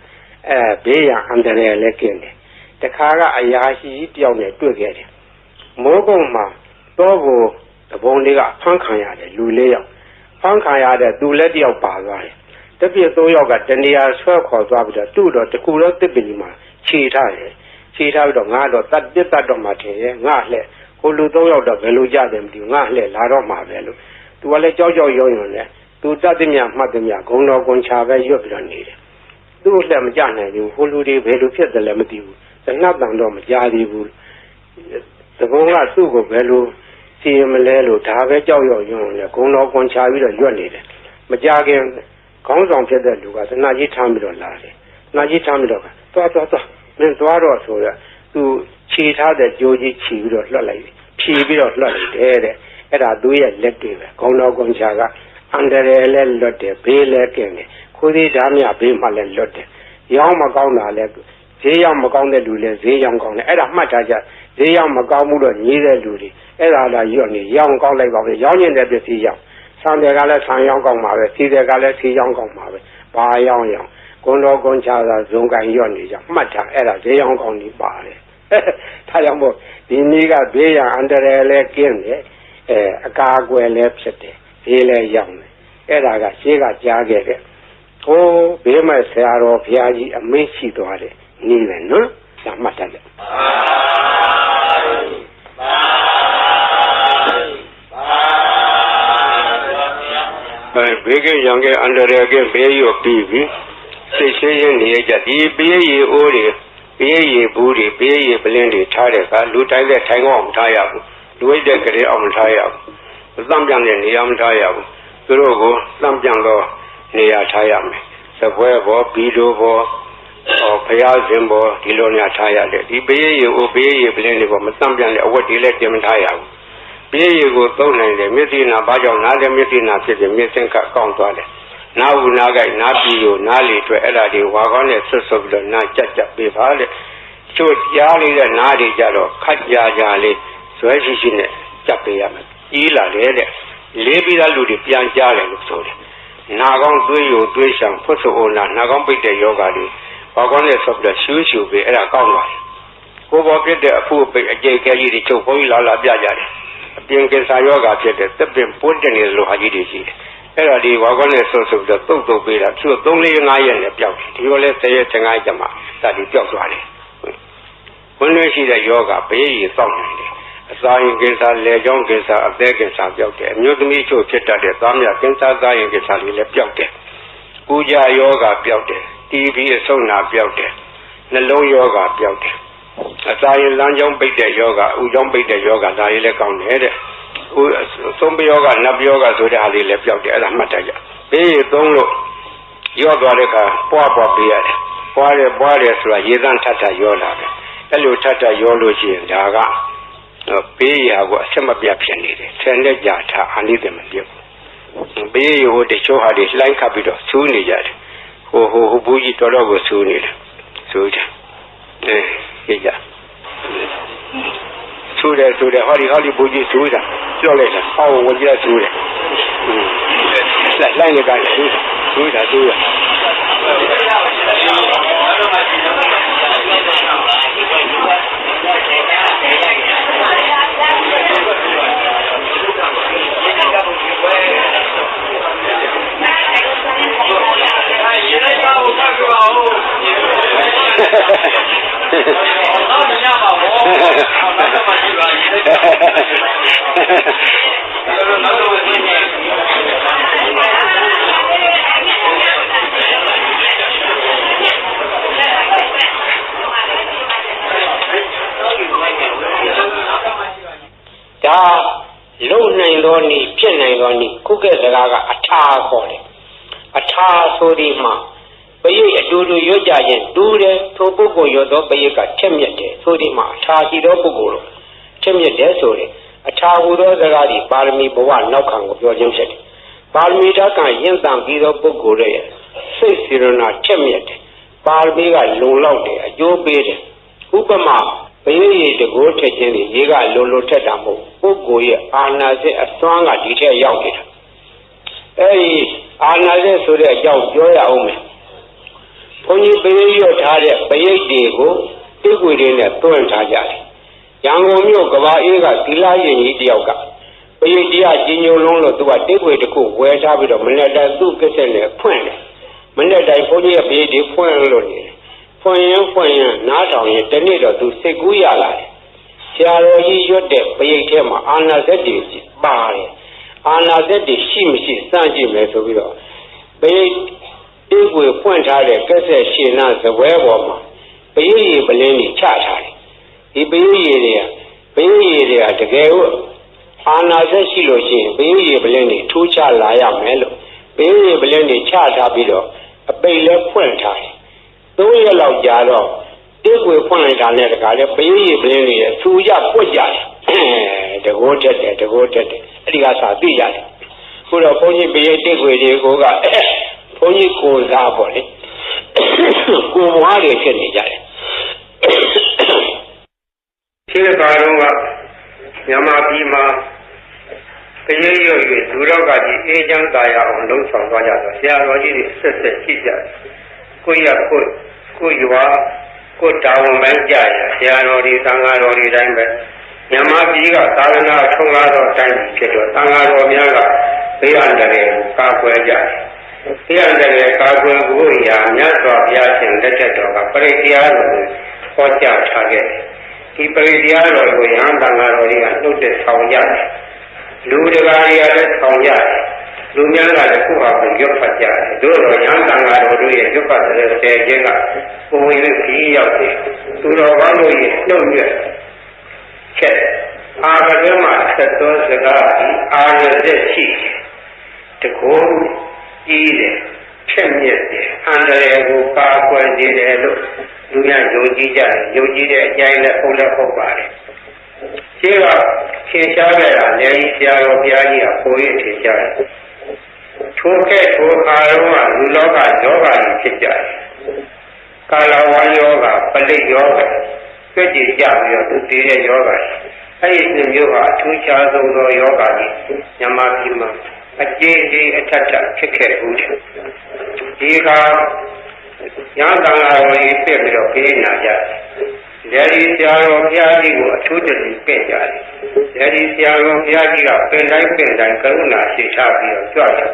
S1: ဘေးရန်အန္တရာယ်လည်းကင်းတယ်တခါကအရာရှိတယောက်နဲ့တွေ့ခဲ့တယ်မိုးကုတ်မှာတော့ကိုတပုံလေးကဖမ်းခံရတယ်လူ၄ယောက်ဖမ်းခံရတဲ့သူလည်းတယောက်ပါသွားတယ်တပြည့်၃ယောက်ကတနေရာဆွဲခေါ်သွားပြီးတော့သူ့တော့တကူတော့တစ်ပင်မှာခြေထားတယ်ခြေထားပြီးတော့ငါတော့တတ်တော့မှထင်ရဲ့ငါလှဲ့ဟိုလူ၃ယောက်တော့ဘယ်လိုကြတယ်မသိဘူးငါလှဲ့လာတော့မှပဲလို့သူကလည်းကြောက်ကြောက်ရွံ့ရွံ့နဲ့သူတတ်သည်မြမှတ်သည်မြဂုံတော်ကွန်ချပဲရွတ်ပြီးတော့နေတယ်သူ့လှဲ့မကြနိုင်ဘူးဟိုလူတွေဘယ်လိုဖြစ်တယ်လဲမသိဘူးတနတ်တန်တော့မကြသေးဘူးသဘုံကသူ့ကိုဘယ်လိုစီမလဲလို့ဒါပဲကြောက်ရွံ့ရွံ့နဲ့ဂုံတော်ကွန်ချပြီးတော့ရွတ်နေတယ်မကြခင်ခေါင်းဆောင်ဖြစ်တဲ့လူကသနာကြီးထားပြီးတော့လာတယ်သနာကြီးထားပြီးတော့သွားမင်းသွားတော့ဆိုတော့သူခြေထားတဲ့ကြိုးကြီးခြီးပြီးတော့လွှတ်လိုက်ဖြီးပြီးတော့လွှတ်လိုက်တယ်တဲ့အဲ့ဒါသူရဲ့လက်တွေပဲခေါင်းတော်ကွန်ချာကအန္တရာယ်လည်းလွတ်တယ်ဘေးလည်းကင်းတယ်ခိုးသေးဓာမြဘေးမှလည်းလွတ်တယ်ရောင်းမကောင်းတာလည်းဈေးရောက်မကောင်းတဲ့လူလည်းဈေးရောက်ကောင်းတယ်အဲ့ဒါမှတ်ထားကြဈေးရောက်မကောင်းမှုတော့ညီးတဲ့လူတွေအဲ့ဒါလာရွတ်နေရောင်းကောင်းလိုက်ပါပဲရောင်းနေတဲ့ပစ္စည်းရောက်ဆံတယ်ကလည်းဆံရောင်းကောင်းပါပဲစီတယ်ကလည်းစီရောင်းကောင်းပါပဲဘာရောင်းဂုံတော်ကွန်ချာသာဇုံကန်ရွတ်နေကြမှတ်ထားအဲ့ဒါဈေးရောင်းကောင်းနေပါတယ်ဒါကြောင့်မို့ဒီနေ့ကဘေးရန်အန္တရာယ်လည်းကင်းတယ်အကာအကွယ်လည်းဖြစ်တယ်ဈေးလည်းရောက်တယ်အဲ့ဒါကရှေးကကြားခဲ့တဲ့ဟိုးဘေးမဲ့ဆရာတော်ဘုရားကြီးအမင်းရှိသွားတယ်နေတယ်နော်ဒါမှတ်ထားကြဘေးကရံကအန္တရာယ်ကဘေးရောပြီးပြီစိတ်ရှင်းရင်းနေကြဒီဘေးရီအိုးတွေဘေးရီဘူးတွေဘေးရီပလင်းတွေထားတဲ့ကလူတိုင်းတဲ့ထိုင်ကောင်းမထားရဘူးလူဝိတ်တဲ့ကလေးအောင်မထားရဘူးသံပြန်တဲ့နေရာမထားရဘူးသူတို့ကိုသံပြန်တော့နေရာထားရမယ်စပွဲဘောဘီလိုဘောဘုရားရှင်ဘောဒီလိုနေရာထားရတယ်ဒီဘေးရီအိုးဘေးရီပလင်းတွေဘောမသံပြန်တဲ့အဝတ်တွေလည်းတင်မထားရဘူးဘေးရီကိုသုံးနိုင်တယ်မျက်စိနာဘာကြောင့်နားတယ်မျက်စိနာဖြစ်တယ်မျက်စင်ကကောင်းသွားတယ်နာဘူးနာကြိုက်နာပြီးကိုနားလေအတွက်အဲ့ဒါတွေဝါကောင်းနဲ့ဆွတ်ဆွတ်ပြီးတော့နားကြက်ပေးပါတဲ့ချို့ကြားလေးတဲ့နားတွေကြတော့ခက်ကြလေးဇွဲရှိနဲ့ကြက်ပေးရမယ်ကြီးလာတယ်တဲ့လေးပြီးသားလူတွေပြန်ကြားတယ်လို့ဆိုတယ်နာကောင်းသွေးယိုသွေးရှံဖွတ်ဆိုအိုနာကောင်းပိတ်တဲ့ယောဂါတွေဝါကောင်းနဲ့ဆွတ်ပြီးတော့ရှူးရှူပေးအဲ့ဒါကောင်းသွားတယ်ကိုယ်ပေါ်ဖြစ်တဲ့အဖို့ပိတ်အကျိတ်ခဲကြီးတွေချုပ်ဘုန်းကြီးလာပြကြတယ်အပြင်ကင်ဆာယောဂါဖြစ်တဲ့သက်ပင်ပွတ်တဲ့နေလို့ဟာကြီးတွေရှိတယ်အဲ့ဒါဒီဝါကောင်းနဲ့ဆွတ်ပြီးတော့တုတ်ပေးတာသူ့3-4-5ရက်နဲ့ပျောက်တယ်ဒီလိုလဲ10ရက်15ရက်ကျမှဒါဒီပျောက်သွားတယ်ဝင်လွှဲရှိတဲ့ယောဂဘေးကြီးစောင့်နေတယ်အစာရင်ကင်ဆာလေကြောင်းကင်ဆာအသက်ကင်ဆာပျောက်တယ်အမျိုးသမီးချို့ဖြစ်တတ်တဲ့သားမြကင်ဆာသားရင်ကင်ဆာတွေလည်းပျောက်တယ်ကူကြယောဂပျောက်တယ်တီဘီအဆုတ်နာပျောက်တယ်နှလုံးယောဂပျောက်တယ်အစာရင်လမ်းကြောင်းပိတ်တဲ့ယောဂဥကြောင်းပိတ်တဲ့ယောဂဒါတွေလည်းကောင်းတယ်တဲ့သုံးပယောဂနတ်ယောဂဆိုတဲ့ဟာလေးလည်းပျောက်တယ်အဲ့ဒါမှတ်တတ်ကြဘေးရသုံးလို့ရော့သွားတဲ့အခါပွားပေးရတယ်ပွားတယ်ဆိုတာရေသန့်ထပ်ရောလာတယ်အဲ့လိုထပ်ရောလို့ရှိရင်ဒါကဘေးရာကိုအဆက်မပြတ်ဖြစ်နေတယ်ဆယ်လက်ကြာထားအာနိသင်မပြုတ်ဘေးရိုးတချို့ဟာတွေလှိုင်းခတ်ပြီးတော့ဆူးနေကြတယ်ဟိုဘူးကြီးတော်တော်ကိုဆူးနေတယ်ဆူးတယ်ကြည့်ကြဆူးတယ်ဟောဒီဘူးကြီးဆူးတာကြောက်လိုက်တာဟောဝင်ကြဆူးတယ်လှိုင်းကဆူးတာလုံနိုင်သောနည်းဖြစ်နိုင်သောနည်းခုကဲ့စကားကအထာခေါ်တယ်အထာဆိုဒီမှာပရိတ်အတူတူရွတ်ကြရင်တူတယ်ထိုပုဂ္ဂိုလ်ရွတ်သောပရိတ်ကထက်မြက်တယ်ဆိုဒီမှာအထာရှိသောပုဂ္ဂိုလ်တို့ထက်မြက်တယ်ဆိုတယ် အထာဟူသောစကားသည်ပါရမီဘဝနောက်ခံကိုပြောခြင်းဖြစ်တယ်ပါရမီဓာတ်ကရင့်တန်ပြီးသောပုဂ္ဂိုလ်ရဲ့စိတ်စေရနာချက်မြတ်တယ်ပါရမီကလုံလောက်တယ်အကျိုးပေးတယ်ဥပမာဘယရေတကိုးထက်ခြင်းတွေရေကလုံထက်တာမဟုတ်ပုဂ္ဂိုလ်ရဲ့အာနာစိတ်အသွမ်းကဒီထက်ရောက်နေတာအဲဒီအာနာစိတ်ဆိုတဲ့အကြောင်းပြောရအောင်မယ်ဘုန်းကြီးဘယရွတ်ထားတဲ့ဘယိတ်တွေကိုတိတ်ွေတွေနဲ့တွန်းထားကြတယ်ရန်ကုန်မြို့ကဘာအေးကသီလရင်ကြီးတယောက်ကဘယိတ်တရားကြီးညိုလုံးလို့သူကတိတ်ွေတစ်ခုဝယ်ထားပြီးတော့မနေ့တိုင်းသူ့ကိစ္စနဲ့ဖွင့်တယ်မနေ့တိုင်းဘုန်းကြီးရဲ့ဘယိတ်တွေဖွင့်လို့နေတယ်ဖွင့်ရင်နားထောင်ရင်တနေ့တော့သူစိတ်ကူးရလာတယ်ဆရာတော်ကြီးရွတ်တဲ့ဘယိတ်ထဲမှာအာနာစိတ်တွေပါတယ်အာနာစိတ်တွေရှိမရှိစမ်းကြည့်မယ်ဆိုပြီးတော့ဘယိတ်တိတ်ွေဖွင့်ထားတဲ့ကက်ဆက်ရှင်နာဇပွဲပေါ်မှာဘယိတ်ရေပလင်းကြီးချထားတယ်ဒီဘယိတ်ရေတွေကတကယ်ကိုအာနာစိတ်ရှိလို့ရှိရင်ဘယိတ်ရေပလင်းကြီးထိုးချလာရမယ်လို့ဘယိတ်ရေပလင်းကြီးချထားပြီးတော့အပိတ်လဲဖွင့်ထားတယ်3 ရက်လောက်ကြာတော့တိတ်ွေဖွင့်လိုက်တာနဲ့တခါလဲဘယိတ်ရေပလင်းကြီးဆူရပွက်ကြတယ်တကိုးတက်တယ်အဲ့ဒီကစာသိရတယ်ခုတော့ဘုန်းကြီးဘယိတ်တိတ်ွေတွေကိုကဘုန်းကြီးကိုစားပေါ့လေကိုမွားတွေဖြစ်နေကြတယ်ဒီကဘာတော့ကမြန်မာပြည်မှာဘယိတ်ရွတ်၍သူတော်ကကြီးအေးချမ်းသာရအောင်လှုံ့ဆော်သွားကြတော့ဆရာတော်ကြီးတွေဆက်ရှိကြတယ်ကိုရွာကိုတာဝန်ပိုင်းကြရဆရာတော်တွေသံဃာတော်တွေတိုင်းပဲမြန်မာပြည်ကသာသနာထုံးကားသောတိုင်းဖြစ်တော့သံဃာတော်များကဘေးအန္တရာယ်ကိုကာကွယ်ကြတယ်ဘေးအန္တရာယ်ကာကွယ်ဖို့ရာမြတ်စွာဘုရားရှင်လက်ထက်တော်ကပရိတရားတော်ကိုဟောကြားထားခဲ့တယ်ဒီပရိတရားတော်ကိုရဟန်းသံဃာတော်တွေကနှုတ်ဆက်ဆောင်ကြတယ်လူတကာတွေကလည်းဆောင်ကြတယ်လူများကလည်းခုဟာကိုရွတ်ဖတ်ကြတယ်တို့တော့ရဟန်းသံဃာတော်တို့ရဲ့ရွတ်ဖတ်တဲ့ဆယ်ခြင်းကပုံဝင်လို့ခီးရောက်တယ်သူတော်ကောင်းတို့ရဲ့နှုတ်ရွတ်ချက်အာရကမှာသက်သောစကားဒီအာရတဲ့ရှိတကိုးကြီးတယ်ဖြစ်မြက်တယ်အန္တရာယ်ကိုပါကွယ်နေတယ်လို့လူများယုံကြည်ကြတယ်ယုံကြည်တဲ့အကျိုင်းနဲ့ဟုတ်လည်းဟုတ်ပါတယ်ဒီကသင်ရှားခဲ့တာလည်းဆရာတော်ဘုရားကြီးကပိုရထင်ရှားတယ်ထိုအာရုံကလူလောကယောဂါကြီးဖြစ်ကြတယ်ကာလဝါယောဂပလိယောဂပြည့်ကြည်ကြပြီးတော့သူတည်တဲ့ယောဂအဲ့ဒီမျိုးဟာအထူးခြားဆုံးသောယောဂကြီးမြန်မာပြည်မှာအကျေးကြီးအထက်ထဖြစ်ခဲ့ဘူးဒီကရဟန်းသံဃာတော်ကြီးပြည့်ပြီးတော့ပြေးနာကြတယ်ဒီဆရာတော်ဘုရားကြီးကိုအထူးတည်းပြည့်ကြတယ်ဒီဆရာတော်ဘုရားကြီးကပင်တိုင်းကရုဏာရှိထားပြီးတော့ကြွတယ်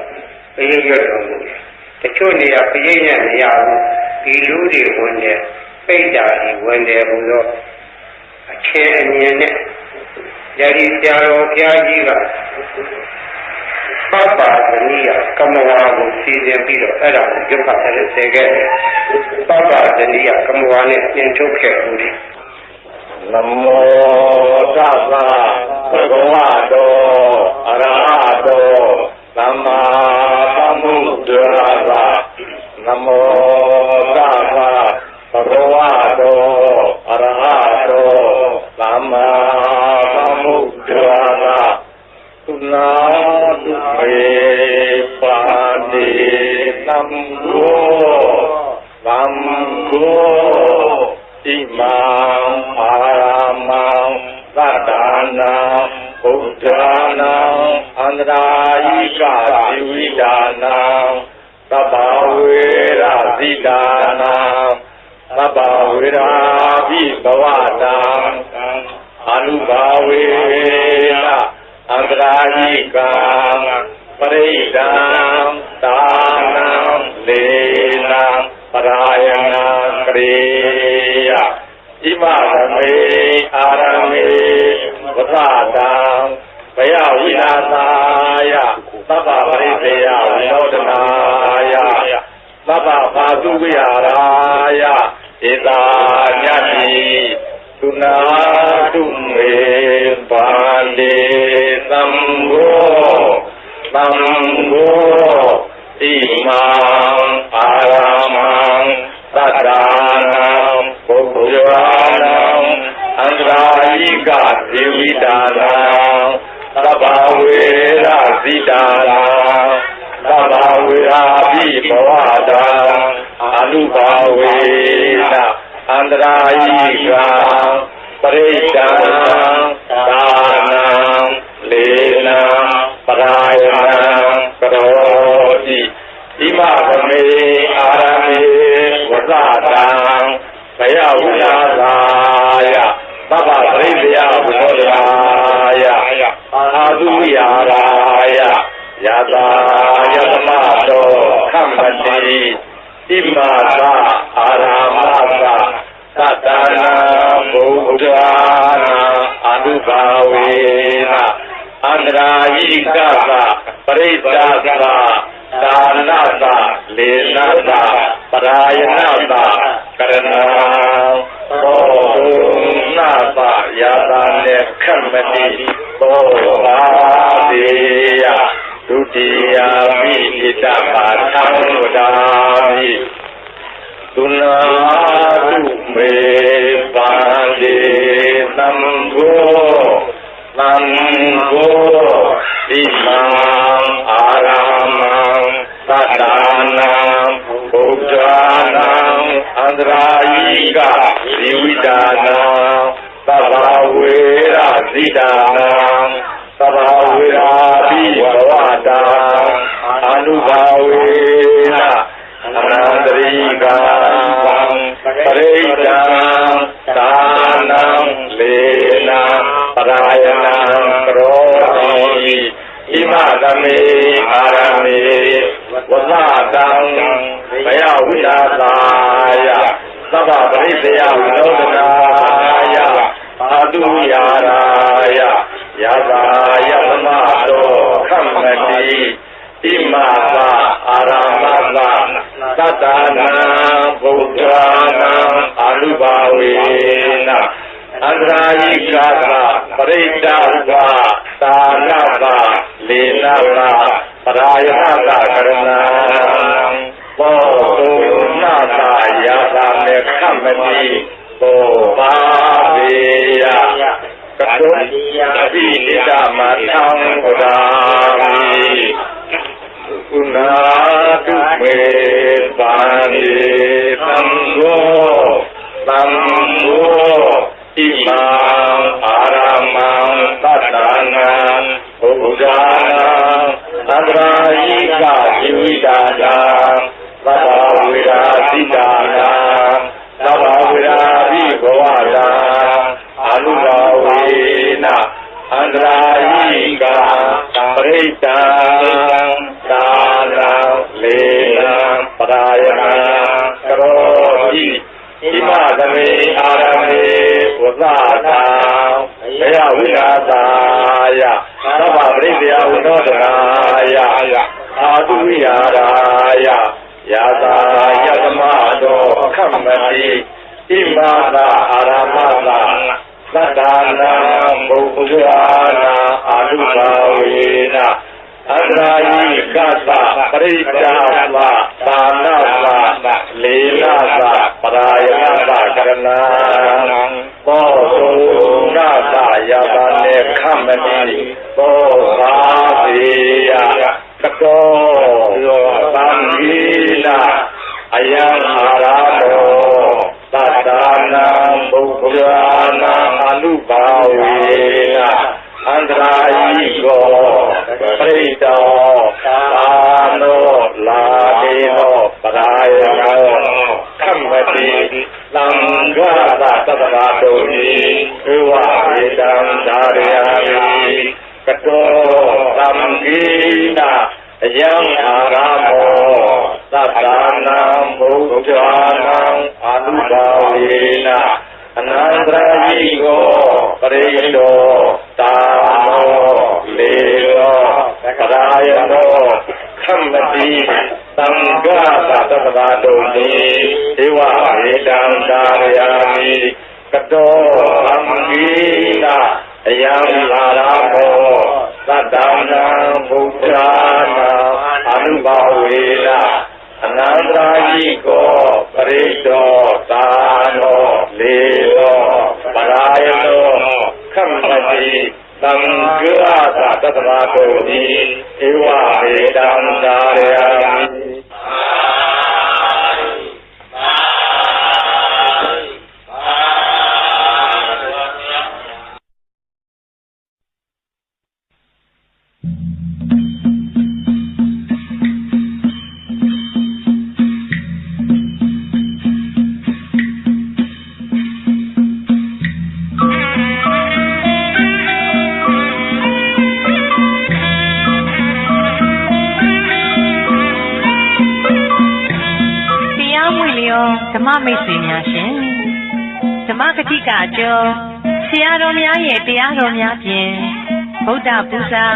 S1: ဘယိတ်ရွတ်တော်မူတယ်တချို့နေရာဘယိတ်နဲ့မရဘူးဒီလူတွေဝင်တယ်ပိတ်တာကြီးဝင်တယ်ဘုရားအခြေအမြင်နဲ့ဒီဆရာတော်ဘုရားကြီးကပပဇနိယကမဝါကိုစီစဉ်ပြီးတော့အဲ့ဒါကိုရုပ်ဖတ်တဲ့ဆယ်ခဲ့တယ်ပပဇနိယကမဝါနဲ့ပြင်ထုတ်ခဲ့ဘူးလေနမောတဗ္ဗဘဂဝတောအရဟတောသမ္မာသမ္ဗုဒ္ဓါဗနမောတဗ္ဗဘဂဝတောအရဟတောသမ္မာသမ္ဗုဒ္ဓါဗသုနာတုမေပါတိသံဃောသံဃောဣမံအာရမံသတ္တနာဘုဒ္ဓနာအန္တရာယိကဇိဝိဒါနာသဗ္ဗဝေရဇိဒါနာသဗ္ဗဝေရာဘိဘဝတာအနုဘာဝေနအန္တရာယိကံပရိဒံသာနံလေနံပရာယနာကရေယဣမရမေအာရမေဝသတံဘယဝိနာသာယသဗ္ဗပရိသေယဝိနောဒနာယသဗ္ဗဘာသုဝိဟာရာယဧတာညတိသုနာတုမေပါလေသံဃောသံဃောဣမံအာရမံသတ္တနာဘုဒ္ဓနာအန္တရာယိကဇေဝိတာနာ
S2: သဗ္ဗဝေရဇိတာရံသဗ္ဗဝေရာဘိဘဝတံအနုဘာဝေနအန္တရာယိကံပရိဒံသာနံလေနံပရာယနံကရောတိဣမဗမေအာရမေဝဇတံဘယဝိနာသာယသဗ္ဗပရိသေယဝိနောဒရာယအာသုယာရာယယတာယသမတောခမ္မတိဣမသာအာရမသာသတ္တနာဘုဒ္ဓနာအနုဘာဝေနအန္တရာယိကသပရိစ္ဆာသဒါနသလေနသပရာယနသကရဏံသောနာသယတာနေခမ္မတိသောပါတိယဒုတိယမိဣတပါသံဝဒာမိသုနာတုမေပန္တိသံဃောသံဃောဣမံအာရမံသတ္တနာဘုဒ္ဓနာအန္တရာယိကဇီဝိတာနာသဗ္ဗဝေရဇိတာနာသဗ္ဗဝေရာဘိဘဝတံအနုဘာဝေနအနန္တရိကံပရိဒံသာနံလေနံပရာယနံကရောတိဣမသမေအာရမေဝဇတံဘယဝိနာသာယသဗ္ဗပရိသေယဝိနောဒနာယအာတုယာရာယယတာယသမတောခမ္မတိဣမသာအာရမသာသတ္တနာဘုဒ္ဓနာအနုဘာဝေနအန္တရာယိကသပရိဒ္ဒသသာနသလေနသပရာယနသကရဏံဘောဓုနာသယတာမေခမ္မတိဘောပါပေယကတုအပိနိဒမသံဝဒာမိဥနာတုမေပန္တိသံဃောသံဃောဣမံအာရမံသတ္တနာဘုဒ္ဓနာအန္တရာယိကဇီဝိတာနာသဗ္ဗဝေရာဇိတာနာသဗ္ဗဝေရာဘိဘဝတံအနုဘာဝေနအန္တရာယိကပရိစ္ဆာသာနံလေနံပရာယနံကရောတိဣမသမေအာရမေဝဇတံဘယဝိနာသာယသဗ္ဗပရိသေယဝိနောဒနာယအာတုဝိယာရာယယတာယသမတောခမ္မတိဣမသာအာရမသာသတ္တနာဘုဒ္ဓနာအာနုဘာဝေနအန္တရာယိကသပရိစ္ဆာသသာနသလေနသပရာယနသကရဏံသောသုနာသယတာနေခမ္မတိသောဘာပေယကတောသံဃိနာအယံအာရမောသတ္တနာဘုဒ္ဓနာအနုဘာဝေနအန္တရာယိကောပရိတောသာနောလာဒေနောပရာယနောခမ္မတိသံဃာသတ္တဗာတုံိဧဝဧတံသာရယာမိကတောသံဃိနာအယံအာရမောသတ္တနာဘုဒ္ဓနာအနုဘာဝေနအနန္တရာယိကောပရိတောသာနောလေနောပရာယနောခမ္မတိသံဃာသတ္တဗာတုံိဧဝဧတံသာရယာမိကတောသံဃိနာအယံအာရမောသတ္တနာဘုဒ္ဓနာအနုဘာဝေနအနန္တရာယိကောပရိတောသာနောလေနောပရာယနောခမ္မတိသ သံဃာသာတတရာကိုဒီဧဝဟေတံသာရယံ
S3: ဓမ္မမိတ်ဆွေများရှင်ဓမ္မကတိကအကျော်ဆရာတော်များရဲ့တရားတော်များဖြင့်ဗုဒ္ဓပူဇာ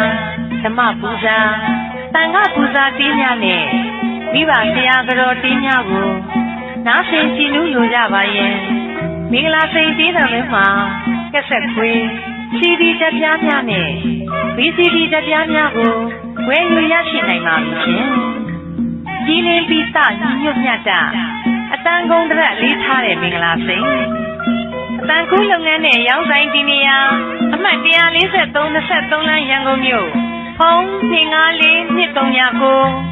S3: ဓမ္မပူဇာသံဃာပူဇာတင်းများနဲ့မိဘဆရာတော်တင်းများကိုနားဆင်ကြည်နူးလိုကြပါရဲ့မင်္ဂလာစိန်သေးတော်လည်းမှာကက်ဆက်ခွေး CD တက်ပြားများနဲ့ VCD တက်ပြားများကိုဝယ်ယူရရှိနိုင်ပါပြီရှင်ကြီးလင်းပြီးစညွတ်မြတ်တာအတန်ကုန်တရက်လေးထားတဲ့မင်္ဂလာစိန်အတန်ကူးလုပ်ငန်းနဲ့ရောင်းဆိုင်ဒီနေရာအမှတ်143-23 လမ်းရန်ကုန်မြို့ဖုန်း254-2309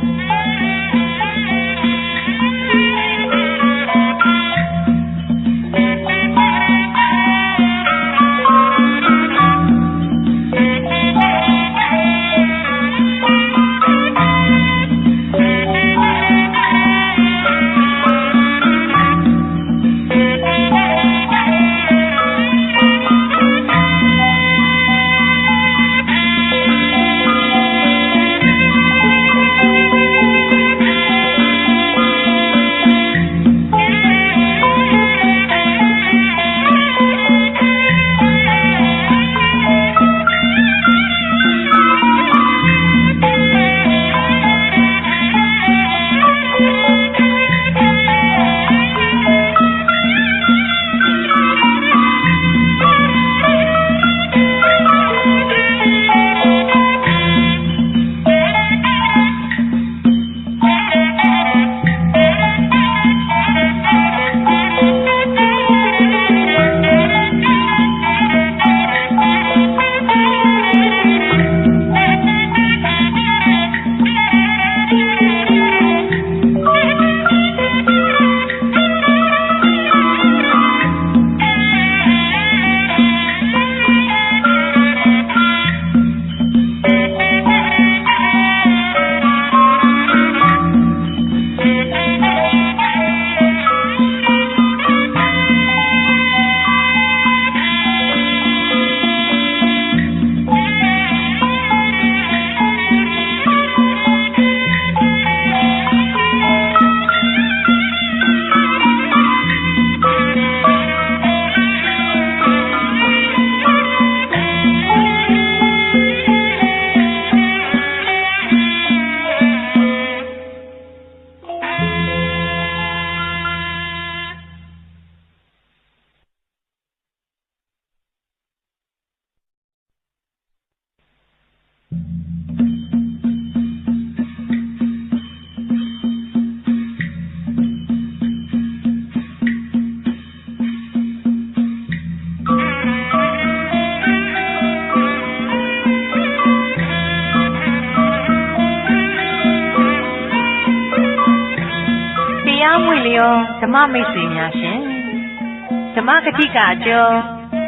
S3: ဓမ္မမိတ်ဆွေများရှင်ဓမ္မကတိကအကျော်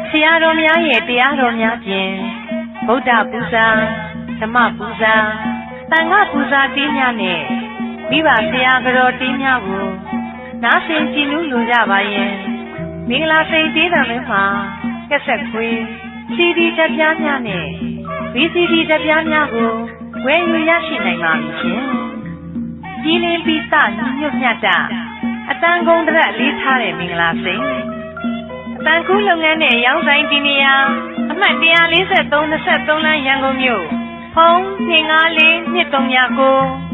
S3: ဆရာတော်များရဲ့တရားတော်များဖြင့်ဗုဒ္ဓပူဇာဓမ္မပူဇာသံဃာပူဇာတင်းများနဲ့မိဘဆရာတော်တင်းများကိုနားဆင်ကြည်နူးလိုကြပါရဲ့မင်္ဂလာစိန်သေးတော်လည်းမှာကက်ဆက်ခွေး CD တက်ပြားများနဲ့ VCD တက်ပြားများကိုဝယ်ယူရရှိနိုင်ပါပြီရှင်ကြီးလင်းပြီးစညွတ်မြတ်တာအတန်ကုန်တရက်လေးထားတဲ့မင်္ဂလာစိန်အတန်ကူးလုပ်ငန်းနဲ့ရောင်းဆိုင်ဒီနေရာအမှတ်143-23 လမ်းရန်ကုန်မြို့ဖုန်း254-2309